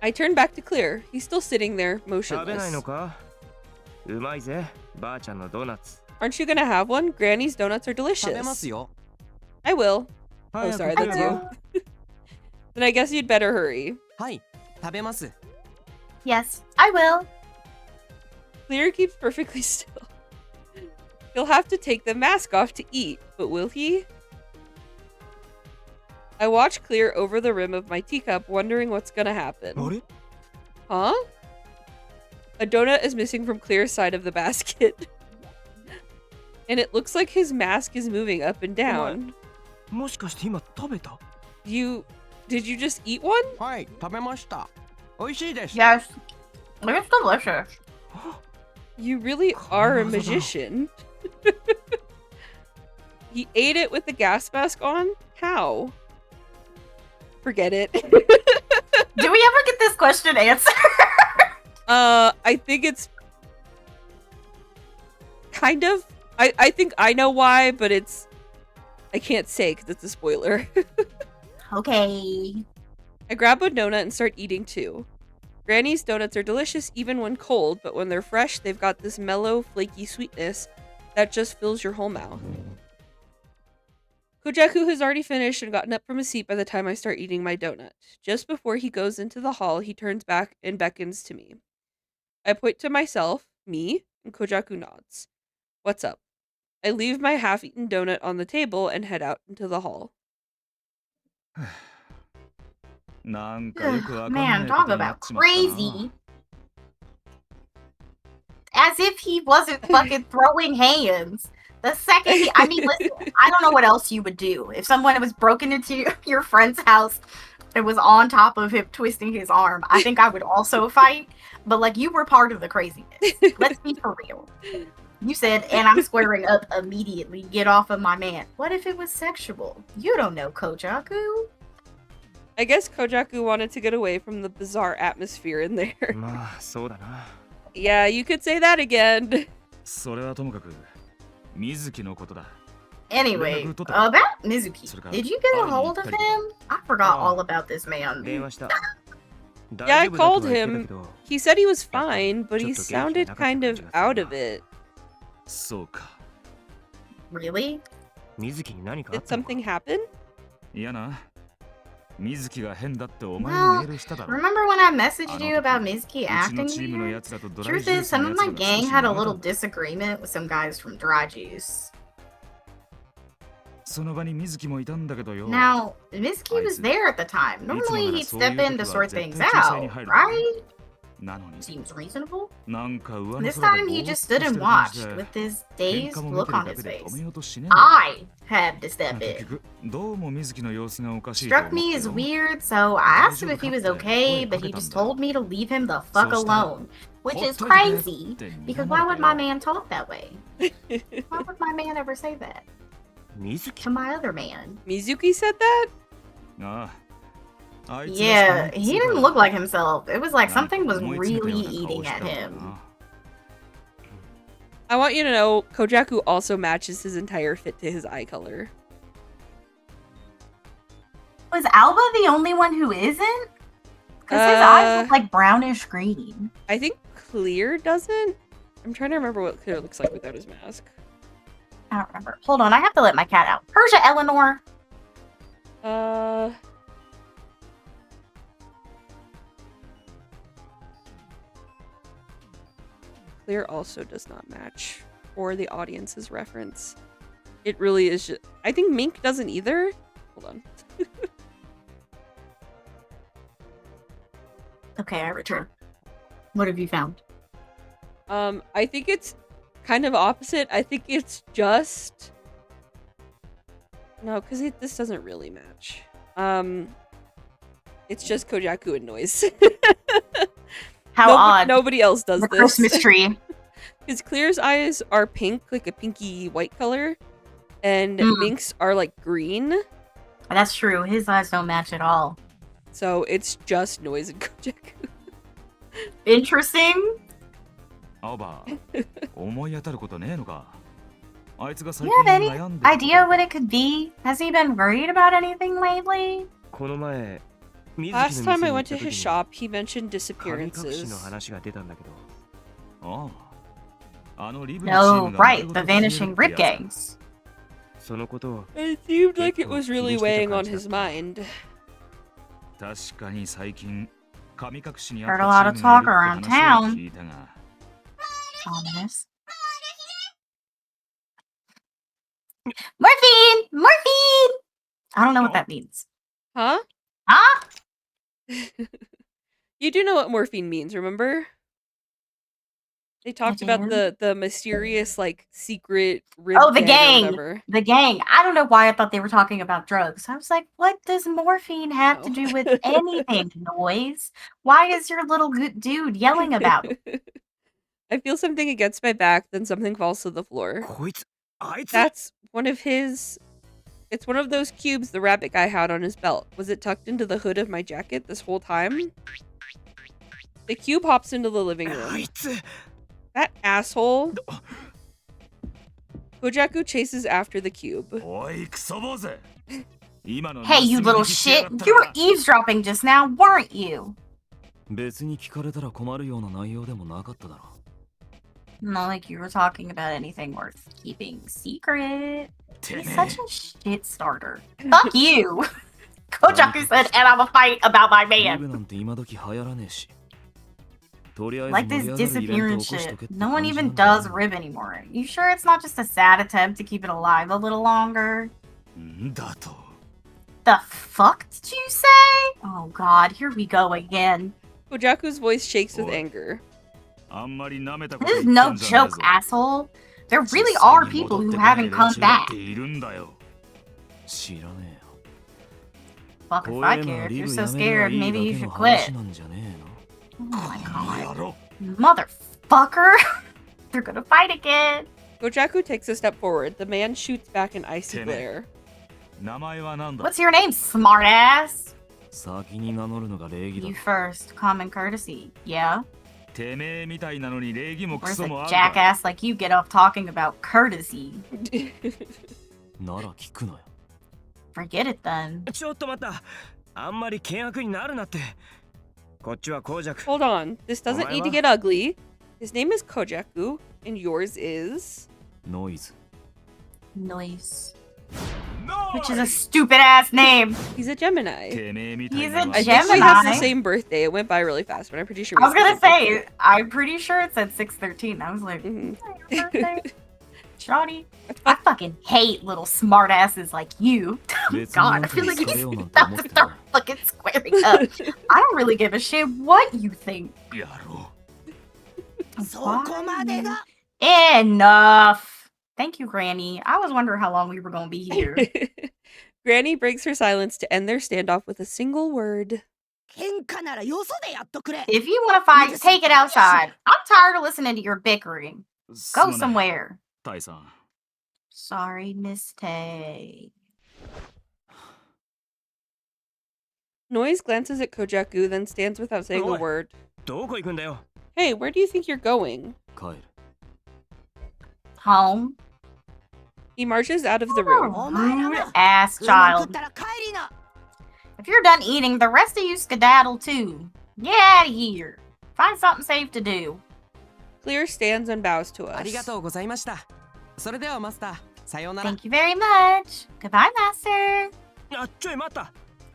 I turn back to Clear. He's still sitting there, 食べない motionless. のか？うまいぜ、ばあちゃんのドーナツ。 Aren't you gonna have one? Granny's donuts are 食べます delicious. よ。 I will. Oh, 早く sorry, 食べ that's ろ。 you. Then I guess you'd better hurry. はい、食べます。 Yes, I will. Clear keeps perfectly still. He'll have to take the mask off to eat, but will he? I watch Clear over the rim of my teacup, wondering what's gonna happen. あれ？ Huh? A donut is missing from Clear's side of the basket. And it looks like his mask is moving up and down. もしかして今食べた？ Did you just eat one? はい、食べました。美味しいです。 Yes. It's delicious. You really are a magician. He ate it with the gas mask on? How? Forget it. Do we ever get this question answered? I think it's kind of. I think I know why, but I can't say because it's a spoiler. Okay. I grab a donut and start eating too. Granny's donuts are delicious even when cold, but when they're fresh, they've got this mellow, flaky sweetness that just fills your whole mouth. Kojaku has already finished and gotten up from his seat by the time I start eating my donut. Just before he goes into the hall, he turns back and beckons to me. I point to myself, me, and Kojaku nods. What's up? I leave my half-eaten donut on the table and head out into the hall. なんかよくわかんない Man, こ talk とになっ about ちまったな。 crazy. As if he wasn't fucking throwing hands. The second I mean, listen, I don't know what else you would do. If someone was broken into your friend's house and was on top of him twisting his arm, I think I would also fight. But, like, you were part of the craziness. Let's be for real. You said, and I'm squaring up immediately. Get off of my man. What if it was sexual? You don't know, Kojaku. I guess Kojaku wanted to get away from the bizarre atmosphere in there. まあ、そうだな。 Yeah, you could say that again. それはともかく、水木のことだ。 Anyway, about Mizuki. Did you get a hold of him? I forgot all about this man. 電話した。 Yeah, I called him. He said he was fine, but he sounded kind of out of it. そうか。 Really? 水木に何かあっ Did たのか？ something happen? いやな。水木が変だってお前に Well, メールしただろ。 remember when I messaged you about Mizuki うち acting のチームの weird? やつらとドライ Truth ジュー is, ス some の of やつ my らが gang 少し had a 長 little かった。 disagreement with some guys from Dry Juice. その場に水木もいたんだけどよ。 Now, Mizuki was there at the time. Normally he'd step in to sort things out, right? なのに Seems reasonable. なんか上の This 空で time ぼ he ーっと just して stood る and 感じ watched で with his 喧 dazed 嘩も見 look てる on だ his けで止 face. めようとしねえんだ I had to step 結 in. 局どうも水木の様子がおかしいと思っ Struck て me as よ weird, so I asked him if he 大 was 丈夫かって okay, 声 but か he けたん just だよ told me to leave him the fuck そうしたら alone, which ほっ is といてくれっ crazy て because 睨 why まれ would て my よ man talk that way? Why would my man ever say that 水木 to my other man? Mizuki said that? あああいつらしくな Yeah, いっつ he う didn't か look like himself. It was like なんか something was 思い詰めた really ような顔 eating し at たんだよ him. な I want you to know, Kojaku also matches his entire fit to his eye color. Was Alba the only one who isn't? Because his eyes look like brownish green. I think Clear doesn't? I'm trying to remember what Clear looks like without his mask. I don't remember. Hold on, I have to let my cat out. Persia Eleanor. Clear also does not match for the audience's reference. It really is just... I think Mink doesn't either. Hold on. Okay, I return. What have you found? I think it's kind of opposite. I think it's just... No, because this doesn't really match. It's just Kojaku and Noise. How odd. Nobody else does The this. Christmas tree. His Clear's eyes are pink, like a pinky white color, and Mink's are like green. That's true. His eyes don't match at all. So it's just Noise and Kojaku. Interesting. 青葉思い当たることねえのかあいつが Do 最 you 近 have any 悩んでること idea what it could be? Has he been worried about anything lately? この前水木の Last 店 time に I 行っ went た to 時 his に shop, he mentioned 神隠しの disappearances. 話が出たんだけどあああのリブのチー No, ムが right. 丸ご The と消える vanishing って rip やつか gangs. そのことを It seemed like it was really weighing on his mind. 確かに最近神隠しに Heard あ a った lot チ of ームがい talk る around って話を town. 聞いたが Ominous. Morphine! Morphine! I don't know what that means. Huh? Huh? You do know what morphine means, remember? They talked about did. the mysterious, like, secret rib Oh, the gang or gang! whatever. The gang. I don't know why I thought they were talking about drugs. I was like, what does morphine have to do with anything, Noise? Why is your little dude yelling about it? I feel something against my back, then something falls to the floor. こいつあいつ That's one of his... It's one of those cubes the rabbit guy had on his belt. Was it tucked into the hood of my jacket this whole time? The cube hops into the living あ room. いつ That asshole. Kojaku chases after the cube. おいクソ坊主今の Hey, you 盗み little 聞きしや shit. がった You were な eavesdropping just now, weren't you? 別に聞かれたら困るような内容でもなかっただろ Not like you were talking about anything worth keeping secret. てめ He's え such a shit starter. Fuck you. Kojaku said, and I'm a fight about my リ man. ブなんて今時流行らねえしとりあえず Like 盛 this り上がるイベントを disappearance 起こしと shit. けって No one 感じ even なんだよ does rib anymore. You sure it's not just a sad attempt to keep it alive a little longer? んだと The fuck did you say? Oh god, here we go again. Kojaku's voice shakes with Oi. anger. あんまり舐めたこと This is 言った no んじゃねえ joke, ぞ asshole. There 実 really 際 are に people 戻っ who てこない haven't 連 come 中だっ back. ているんだよ知らねえよ Fuck if 怖 I え care. な If リ you're ブ so やめりゃ scared, いい maybe だ you け should の話 quit. なんじゃね Oh my えのこの god. 野郎 Motherfucker. They're gonna fight again. Kojaku takes a step forward. The man shoots back an icy Damn it. glare. 名前は何だ What's your name, smartass? 先に名乗るのが礼儀だ You first. Common courtesy. Yeah? てめえみたいなのに礼儀もク Where's ソ a もあるか jackass like you get off talking about courtesy? なら聞くなよ Forget it then. ちょっと待ったあんまり険悪になるなってこっちは公爵 Hold on. This doesn't need to get ugly. His name is Kojaku, and yours is... ノイズ Noise. Which is a stupid ass name. He's a Gemini. てめえみたい He's な a のは I think we have the Gemini. same birthday. It went by really fast, but I'm pretty sure we I was have the gonna same birthday. say, I'm pretty sure it said 613. I was like, Mhm. "Is that your birthday?" shawty. I fucking hate little smartasses like you. God, I feel like he's about to start fucking squaring up. I don't really give a shit what you think. Enough. Thank you, Granny. I was wondering how long we were gonna be here. Granny breaks her silence to end their standoff with a single word. If you want to fight, take it outside. I'm tired of listening to your bickering. Go somewhere. Sorry, Miss Tay. Noise glances at Kojaku, then stands without saying a word. Hey, where do you think you're going? Home. He marches out of the room. Rude ass child. If you're done eating, the rest of you skedaddle too. Get out of here. Find something safe to do. Clear stands and bows to us. Thank you very much. Goodbye, Master.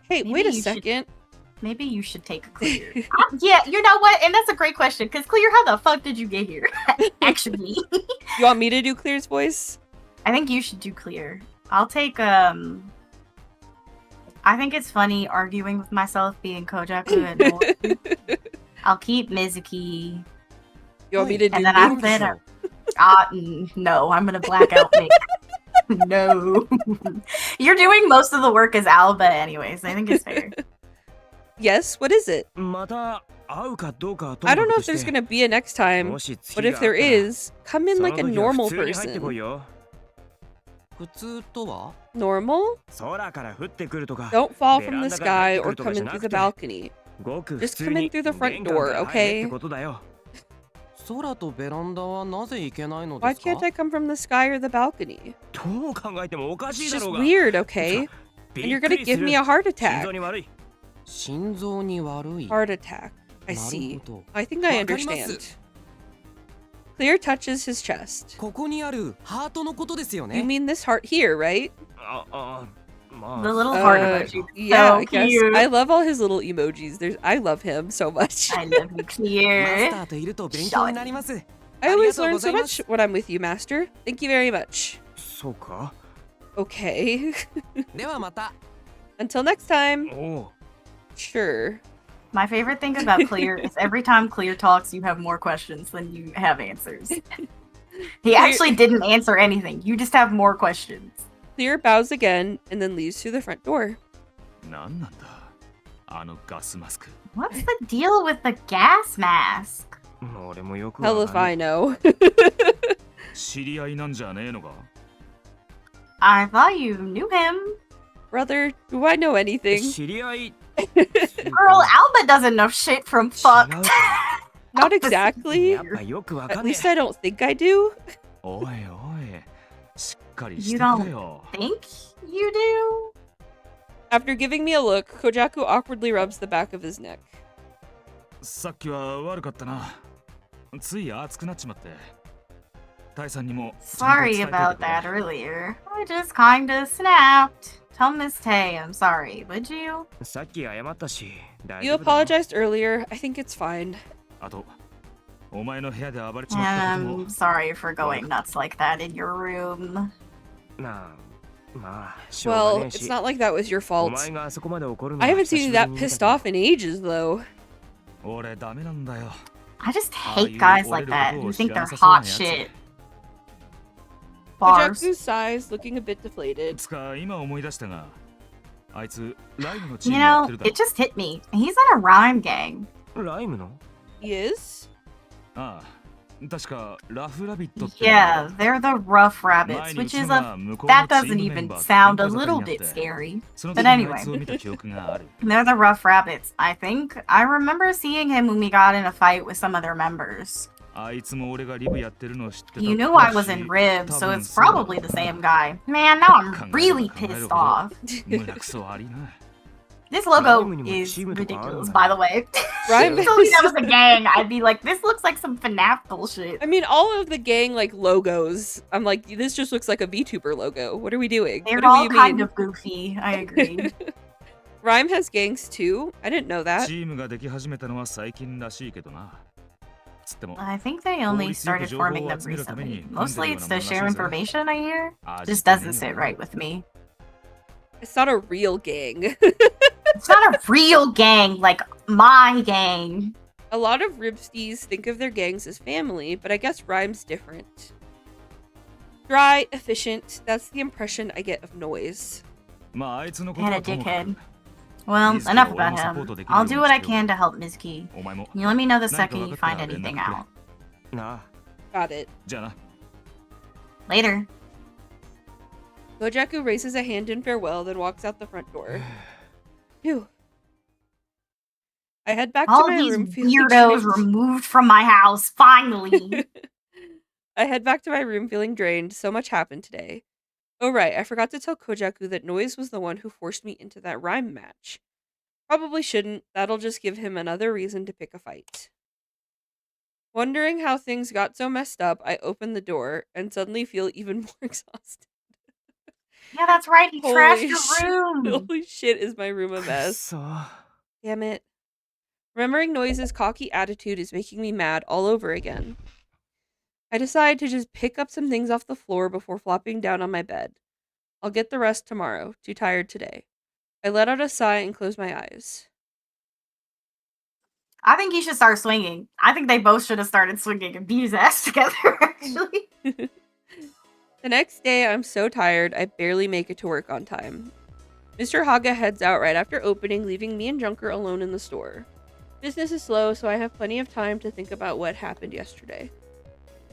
Hey, wait a second. Maybe you should take a Clear. Yeah, you know what? And that's a great question. Because Clear, how the fuck did you get here? Actually. You want me to do Clear's voice? I think you should do Clear. I'll take, I think it's funny arguing with myself being Kojaku and I'll keep Mizuki. You want me to do and then I said, no, I'm gonna black out me. No. You're doing most of the work as Alba anyways. I think it's fair. Yes, what is it? I don't know if there's gonna be a next time, but if there is, come in like a normal person. Normal? Don't fall from the sky or come in through the balcony. Just come in through the front door, okay? Why can't I come from the sky or the balcony? It's just weird, okay? And you're gonna give me a heart attack. Heart attack. I see. I think I understand. Clear touches his chest. You mean this heart here, right? The little heart emoji. Yeah, So I guess. cute. I love all his little emojis. I love him so much. I love you, Clear. I always learn so much when I'm with you, Master. Thank you very much. Okay. Until next time. Sure. My favorite thing about Clear is every time Clear talks, you have more questions than you have answers. He actually didn't answer anything. You just have more questions. Clear bows again and then leaves through the front door. What's the deal with the gas mask? Hell if I know. I thought you knew him. Brother, do I know anything? Girl, Alba doesn't know shit from fuck. Not exactly. At least I don't think I do. You don't think you do? After giving me a look, Kojaku awkwardly rubs the back of his neck. Sorry about that earlier. I just kinda snapped. Tell Miss Tay I'm sorry, would you? You apologized earlier. I think it's fine. I'm sorry for going nuts like that in your room. Well, it's not like that was your fault. I haven't seen you that pissed off in ages, though. I just hate guys like that who think they're hot shit. Bars. Kojaku sighs, looking a bit deflated. You know, it just hit me. He's in a rhyme gang. He is? Yeah, they're the Rough Rabbits, which is that doesn't even sound a little bit scary. But anyway, they're the Rough Rabbits, I think. I remember seeing him when we got in a fight with some of their members. You knew I was in Rib, so it's probably the same guy. Man, now I'm really pissed off. This logo is ridiculous, by the way. Right? If you told me that was a gang, I'd be like, this looks like some FNAF bullshit. I mean, all of the gang, like, logos, I'm like, this just looks like a VTuber logo. What are we doing? They're all kind of goofy, I agree. Rhyme has gangs too? I didn't know that. つっても I think they only 効率よく started 情報を forming them 集めるために recently. Mostly it's to share 組んでるようなものらしいぜ。 information, I hear. 味 Just 気ね doesn't え sit のか right with me. It's not a real gang. It's not a real gang, like my gang. A lot of Ribsties think of their gangs as family, but I guess Rhyme's different. Dry, efficient, that's the impression I get of Noise. まああいつのこと And a はともかく dickhead. Well, Mizuki enough は俺 about もサポー him. トできる I'll よう do に what し I ておく。 can to help Mizuki. お前も You let me know the 何か second 分 you かった find ら連 anything 絡く out. なあ Got it. じゃあな Later. Gojaku raises a hand in farewell, then walks out the front door. Phew. I head back All to of my these room feeling weirdos drained. removed from my house, finally. I head back to my room feeling drained. So much happened today. Oh right, I forgot to tell Kojaku that Noise was the one who forced me into that rhyme match. Probably shouldn't. That'll just give him another reason to pick a fight. Wondering how things got so messed up, I open the door and suddenly feel even more exhausted. Yeah, that's right. He trashed your shit. room. Holy shit, is my room a mess. そう Damn it. Remembering Noise's cocky attitude is making me mad all over again. I decide to just pick up some things off the floor before flopping down on my bed. I'll get the rest tomorrow. Too tired today. I let out a sigh and close my eyes. I think he should start swinging. I think they both should have started swinging and beat his ass together, actually. The next day, I'm so tired, I barely make it to work on time. Mr. Haga heads out right after opening, leaving me and Junker alone in the store. Business is slow, so I have plenty of time to think about what happened yesterday.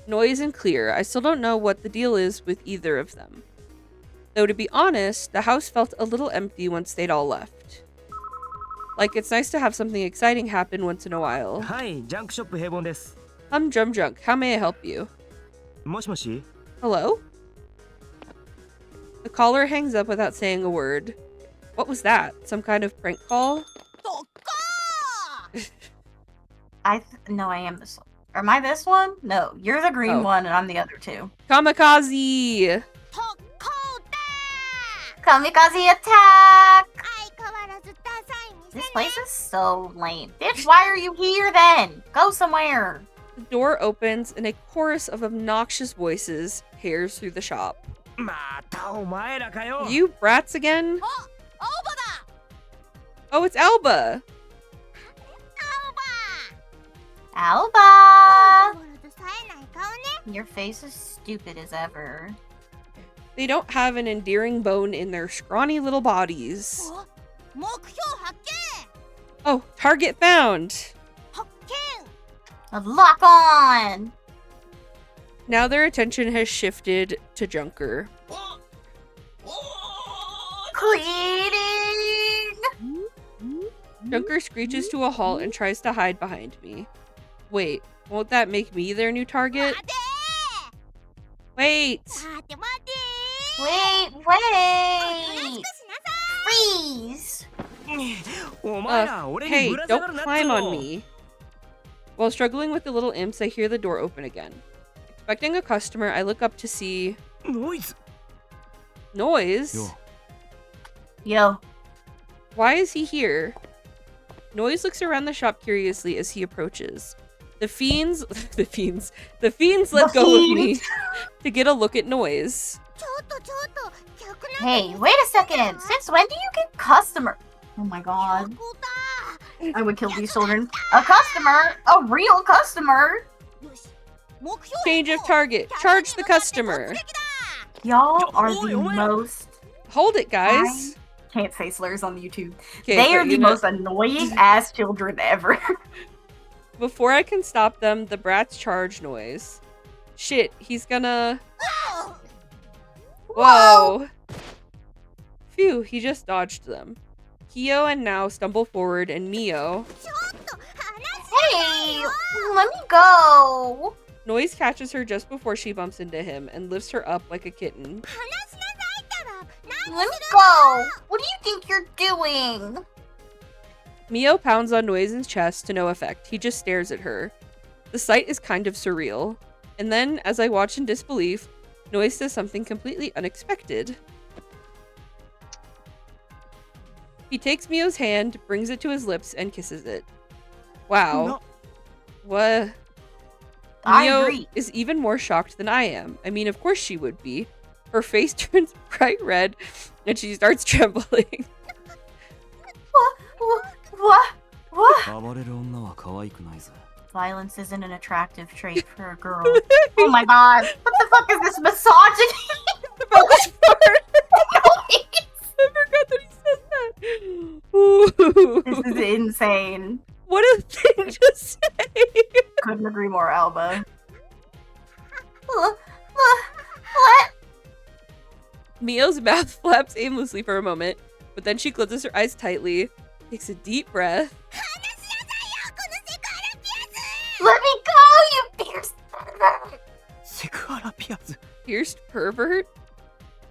Noise and Clear, I still don't know what the deal is with either of them. Though to be honest, the house felt a little empty once they'd all left. Like, it's nice to have something exciting happen once in a while. はいジャンクショップ平凡です Drum Junk, how may I help you? もしもし Hello? The caller hangs up without saying a word. What was that? Some kind of prank call? No, I am this one. Am I this one? No, you're the green Oh. one and I'm the other two. Kamikaze! Kamikaze attack! This place is so lame. Bitch, why are you here then? Go somewhere. The door opens and a chorus of obnoxious voices tears through the shop. またお前らかよ You brats again? Oh, it's Alba! Alba! Your face is stupid as ever. They don't have an endearing bone in their scrawny little bodies. Oh, target found! Lock on! Now their attention has shifted to Junker. Cleaning! Junker screeches to a halt and tries to hide behind me. Wait, won't that make me their new target? Wait! Wait! Freeze! お前ら俺に Hey, ぶら下が don't るなっつ climb うの on me. While struggling with the little imps, I hear the door open again. Expecting a customer, I look up to see... ノイズ Noise? Yo. Why is he here? Noise looks around the shop curiously as he approaches. The fiends let go of me to get a look at Noise. Hey, wait a second. Since when do you get customer? Oh my god. I would kill these children. A customer? A real customer? Change of target. Charge the customer. Y'all are the most... Hold it, guys. Can't say slurs on YouTube. Okay, They but are the you know- most annoying ass children ever. Before I can stop them, the brats charge Noise. Shit, he's gonna... Whoa! Phew, he just dodged them. Kyo and Nao stumble forward, and Mio... Hey, let me go. Noise catches her just before she bumps into him and lifts her up like a kitten. Let me go. What do you think you're doing? Mio pounds on Noise's chest to no effect. He just stares at her. The sight is kind of surreal. And then, as I watch in disbelief, Noise does something completely unexpected. He takes Mio's hand, brings it to his lips, and kisses it. Wow. No. What? I Mio agree. is even more shocked than I am. I mean, of course she would be. Her face turns bright red, and she starts trembling. What? 暴れる女は可愛くないぜ。 Violence isn't an attractive trait for a girl. Oh my god. What the fuck is this misogyny? About this part. I forgot that he said that. Ooh. This is insane. What a thing to say. Couldn't agree more, Alba. What? Mio's mouth flaps aimlessly for a moment, but then she closes her eyes tightly, takes a deep breath. Let me go, you pierced pervert! セクハラピアス。 Pierced pervert?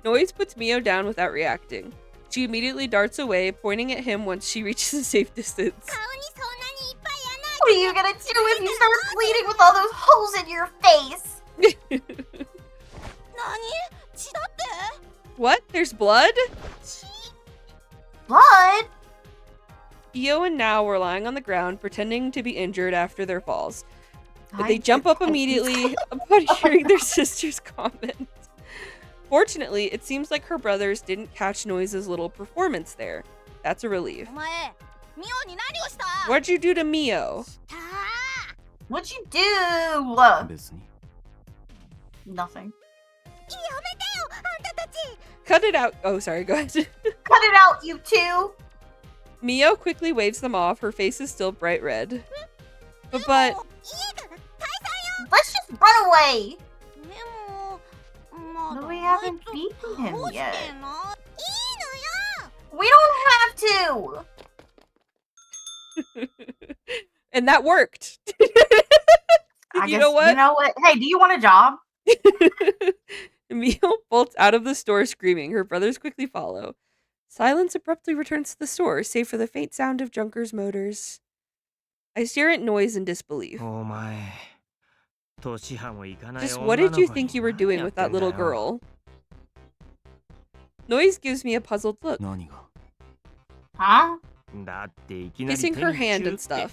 Noise puts Mio down without reacting. She immediately darts away, pointing at him once she reaches a safe distance. What are you gonna do if you start bleeding with all those holes in your face? What? There's blood? Blood? Io and Nao were lying on the ground, pretending to be injured after their falls. But they jump up immediately upon hearing their sister's comment. Fortunately, it seems like her brothers didn't catch Noise's little performance there. That's a relief. What'd you do to Mio? What'd you do? 別に。 Nothing. Cut it out. Oh, sorry, go ahead. Cut it out, you two! Mio quickly waves them off. Her face is still bright red. But Let's just run away! No, we haven't beaten him yet. We don't have to! and that worked. You know what? You know what? Hey, do you want a job? Mio bolts out of the store screaming. Her brothers quickly follow. Silence abruptly returns to the store, save for the faint sound of Junker's motors. I stare at Noise in disbelief. お前、年派もいかない Just 女 what の did 子 you に think you were 何 doing やっ with て that んだ little よ。 girl? Noise gives me a puzzled look, Huh? だっていきなり kissing 手 her に hand チュー and って stuff.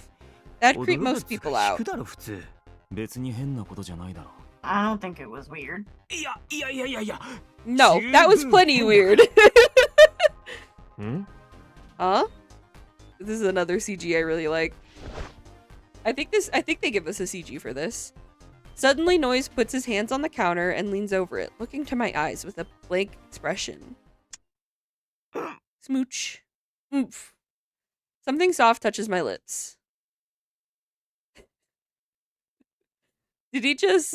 That'd 驚 creep く most つか people 引 out. くだろ普通。別に変なことじゃないだろ。 I don't think it was weird. いやいやいやいやいや。 No, that was plenty weird. ん Huh? This is another CG I really like. I think they give us a CG for this. Suddenly, Noise puts his hands on the counter and leans over it, looking to my eyes with a blank expression. Smooch. Oomph. Something soft touches my lips. Did he just...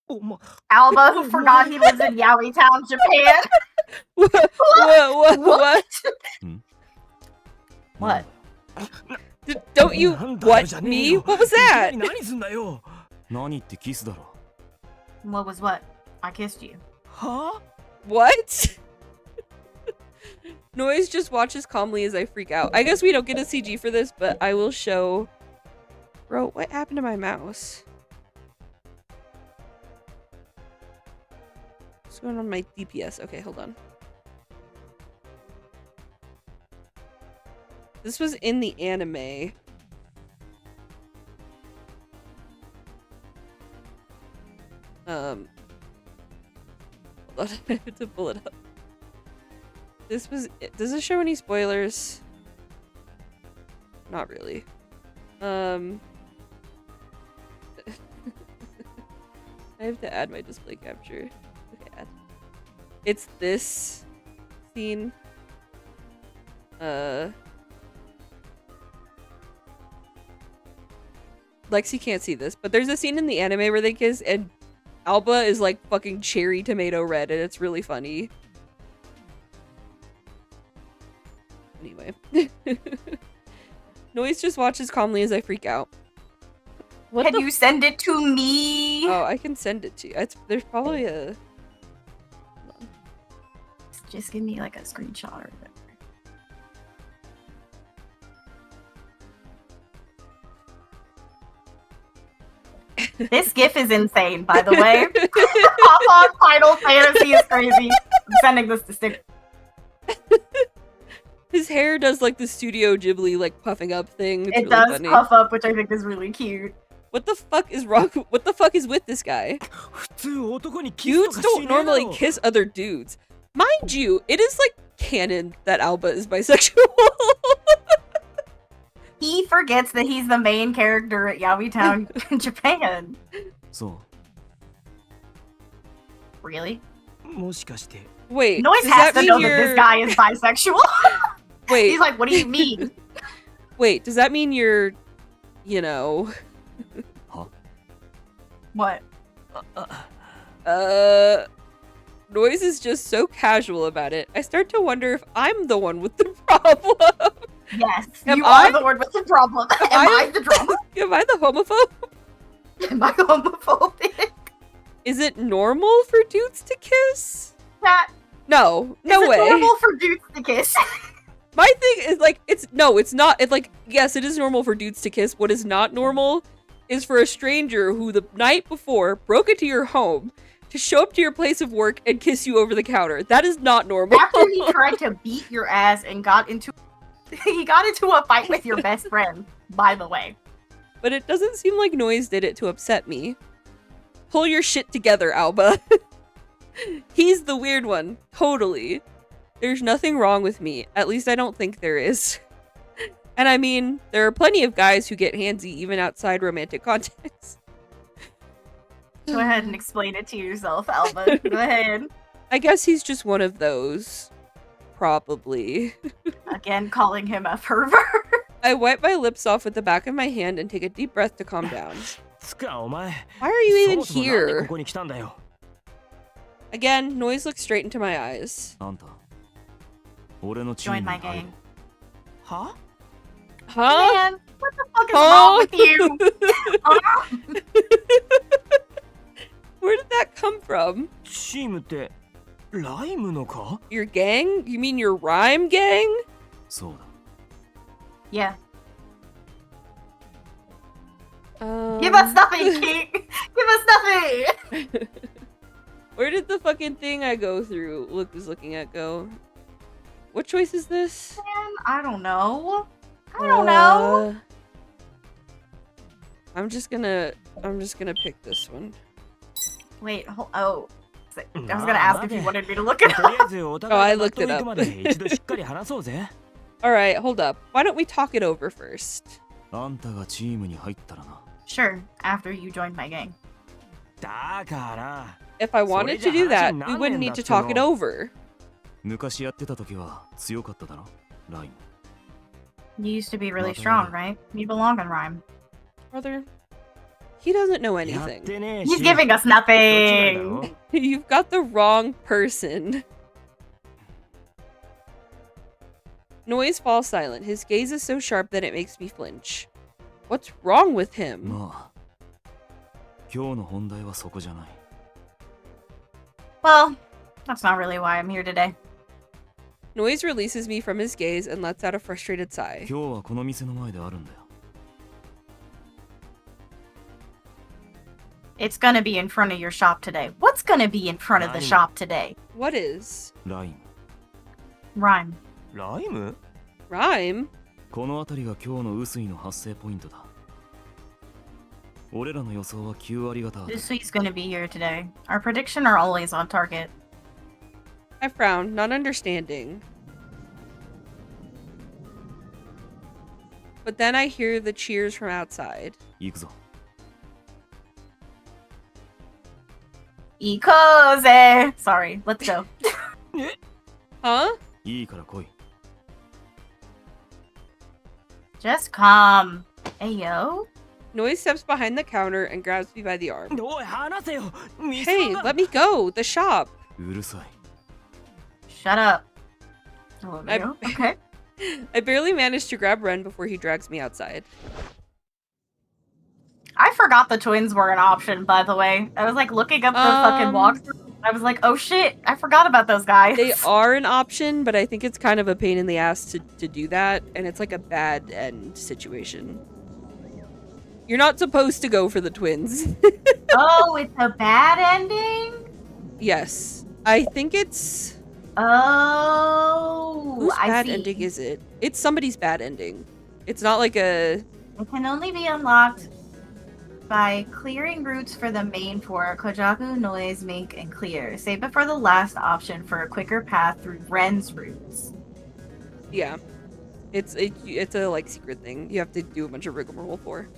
お前 Alba, who forgot he lives in Yaoi Town, Japan. What? What? Don't you... なんだよじゃ What? ねえ Me? よ What was いきな that? り何すんだよ。何ってキスだろ。 What was what? I kissed you. は What? Noise just watches calmly as I freak out. I guess we don't get a CG for this, but I will show... Bro, what happened to my mouse? What's going on my DPS? Okay, hold on. This was in the anime. Hold on, I have to pull it up. This was... Does this show any spoilers? Not really. I have to add my display capture. Okay, add. It's this scene. Lexi can't see this, but there's a scene in the anime where they kiss and Alba is like fucking cherry tomato red and it's really funny. Anyway. Noise just watches calmly as I freak out. What Can the you send it to me? Oh, I can send it to you. There's probably a... Hold on. Just give me like a screenshot or whatever. This GIF is insane, by the way. Pop-on Final Fantasy is crazy. I'm sending this to Stick. His hair does like the Studio Ghibli like puffing up thing. It's It really does funny. puff up, which I think is really cute. What the fuck is wrong? What the fuck is with this guy? 普通男にキスと Dudes かし don't ねえだ normally ろ kiss other dudes. Mind you, it is like canon that Alba is bisexual. He forgets that he's the main character at Yaoi Town in Japan. そ Really? もしかして Wait, Noise does has that to mean know that you're... this guy is bisexual. Wait, He's like, what do you mean? wait, does that mean you're, you know... What? Noise is just so casual about it. I start to wonder if I'm the one with the problem. Yes, Am you I- are the one with the problem. Am I- I the drama? Am I the homophobe? Am I homophobic? Is it normal for dudes to kiss? That No, is no it way. normal for dudes to kiss? My thing is like, it's not. It's like, yes, it is normal for dudes to kiss. What is not normal is for a stranger who the night before broke into your home to show up to your place of work and kiss you over the counter. That is not normal. After he tried to beat your ass and got into a fight with your best friend, by the way. But it doesn't seem like Noise did it to upset me. Pull your shit together, Alba. He's the weird one. Totally. There's nothing wrong with me. At least I don't think there is. And I mean, there are plenty of guys who get handsy even outside romantic context. Go ahead and explain it to yourself, Alba. Go ahead. I guess he's just one of those. Probably. Again, calling him a pervert. I wipe my lips off with the back of my hand and take a deep breath to calm down. つかお前 Why are you そ even もそもなんでこ here? こに来たんだよ Again, Noise looks straight into my eyes. あんた俺のチーム Join に my 入 gang. る は Huh? Man, what the fuck is Huh? wrong with you? Where did that come from? チームってライムのか Your gang? You mean your rhyme gang? そうだ Yeah. Um, Give us nothing, King. Give us nothing. Where did the fucking thing I go through is looking at go? What choice is this? Man, I don't know. I don't know. I'm just gonna pick this one. Wait, oh. I was gonna ask if you wanted me to look it とりあ up. えずお互い I が納 looked it 得い up. くまで一度しっかり話そうぜ Alright, hold up. Why don't we talk it over first? あんたがチームに入ったらな Sure, after you joined my gang. だから If I wanted to do that, we wouldn't need to talk it over. 昔やってた時は強かっただろライム You used to be really strong, right? You belong in Rhyme. Brother, he doesn't know やっ anything. てねえ He's し giving us どっちなんだろ nothing. You've got the wrong person. Noise falls silent. His gaze is so sharp that it makes me flinch. What's wrong with him? まあ今日の本題はそこじゃない Well, that's not really why I'm here today. Noise releases me from his gaze and lets out a frustrated sigh. 今日はこの店の前であるんだよ It's gonna be in front of your shop today. What's gonna be in front of the Rhyme. shop today? What is? ライン Rhyme. ライム Rhyme? この辺りが今日の雨水の発生ポイントだ俺らの予想は9割方 This week's gonna be here today. Our prediction are always on target. I frown, not understanding. But then I hear the cheers from outside. 行くぞ Ikoze! Sorry, let's go. Huh? いいから来い Just come. Hey, yo. Noise steps behind the counter and grabs me by the arm. おい話せよ店 Hey, が let me go! The shop! うるさい Shut up. Oh, I- you? Okay. I barely manage to grab Ren before he drags me outside. I forgot the twins were an option, by the way. I was like looking up the fucking walkthrough. I was like, oh shit, I forgot about those guys. They are an option, but I think it's kind of a pain in the ass to do that, and it's like a bad end situation. You're not supposed to go for the twins. Oh, it's a bad ending? Yes. I think it's... Oh, Whose I bad see. ending is it? It's somebody's bad ending. It's not like a... It can only be unlocked by clearing routes for the main four: Kojaku, Noise, Mink, and Clear. Save it for the last option for a quicker path through Ren's routes. Yeah. It's a like secret thing. You have to do a bunch of rigmarole for.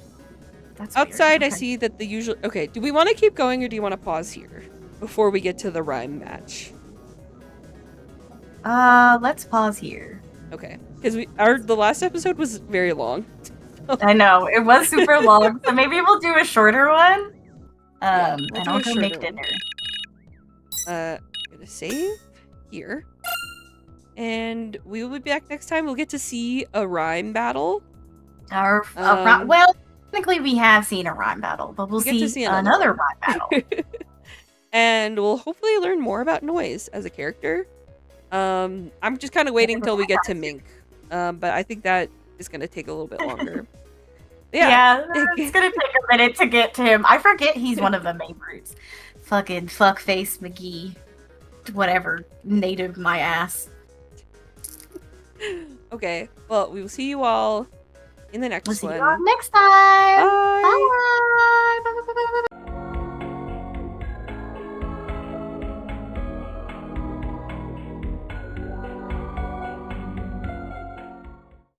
That's Outside, weird. I see that the usual. Okay, do we want to keep going or do you want to pause here before we get to the rhyme match? Let's pause here. Okay, because the last episode was very long. I know it was super long, so maybe we'll do a shorter one. Yeah, And I'll go make dinner. I'm gonna save here, and we will be back next time. We'll get to see a rhyme battle. Well, technically we have seen a rhyme battle, but we'll see another rhyme battle. And we'll hopefully learn more about Noise as a character. I'm just kind of waiting until we get to Mink. But I think that is going to take a little bit longer. Yeah, it's going to take a minute to get to him. I forget he's one of the main brutes. Fucking fuckface McGee. Whatever. Native my ass. Okay, well, we will see you all in the next one. See you all next time. Bye. Bye.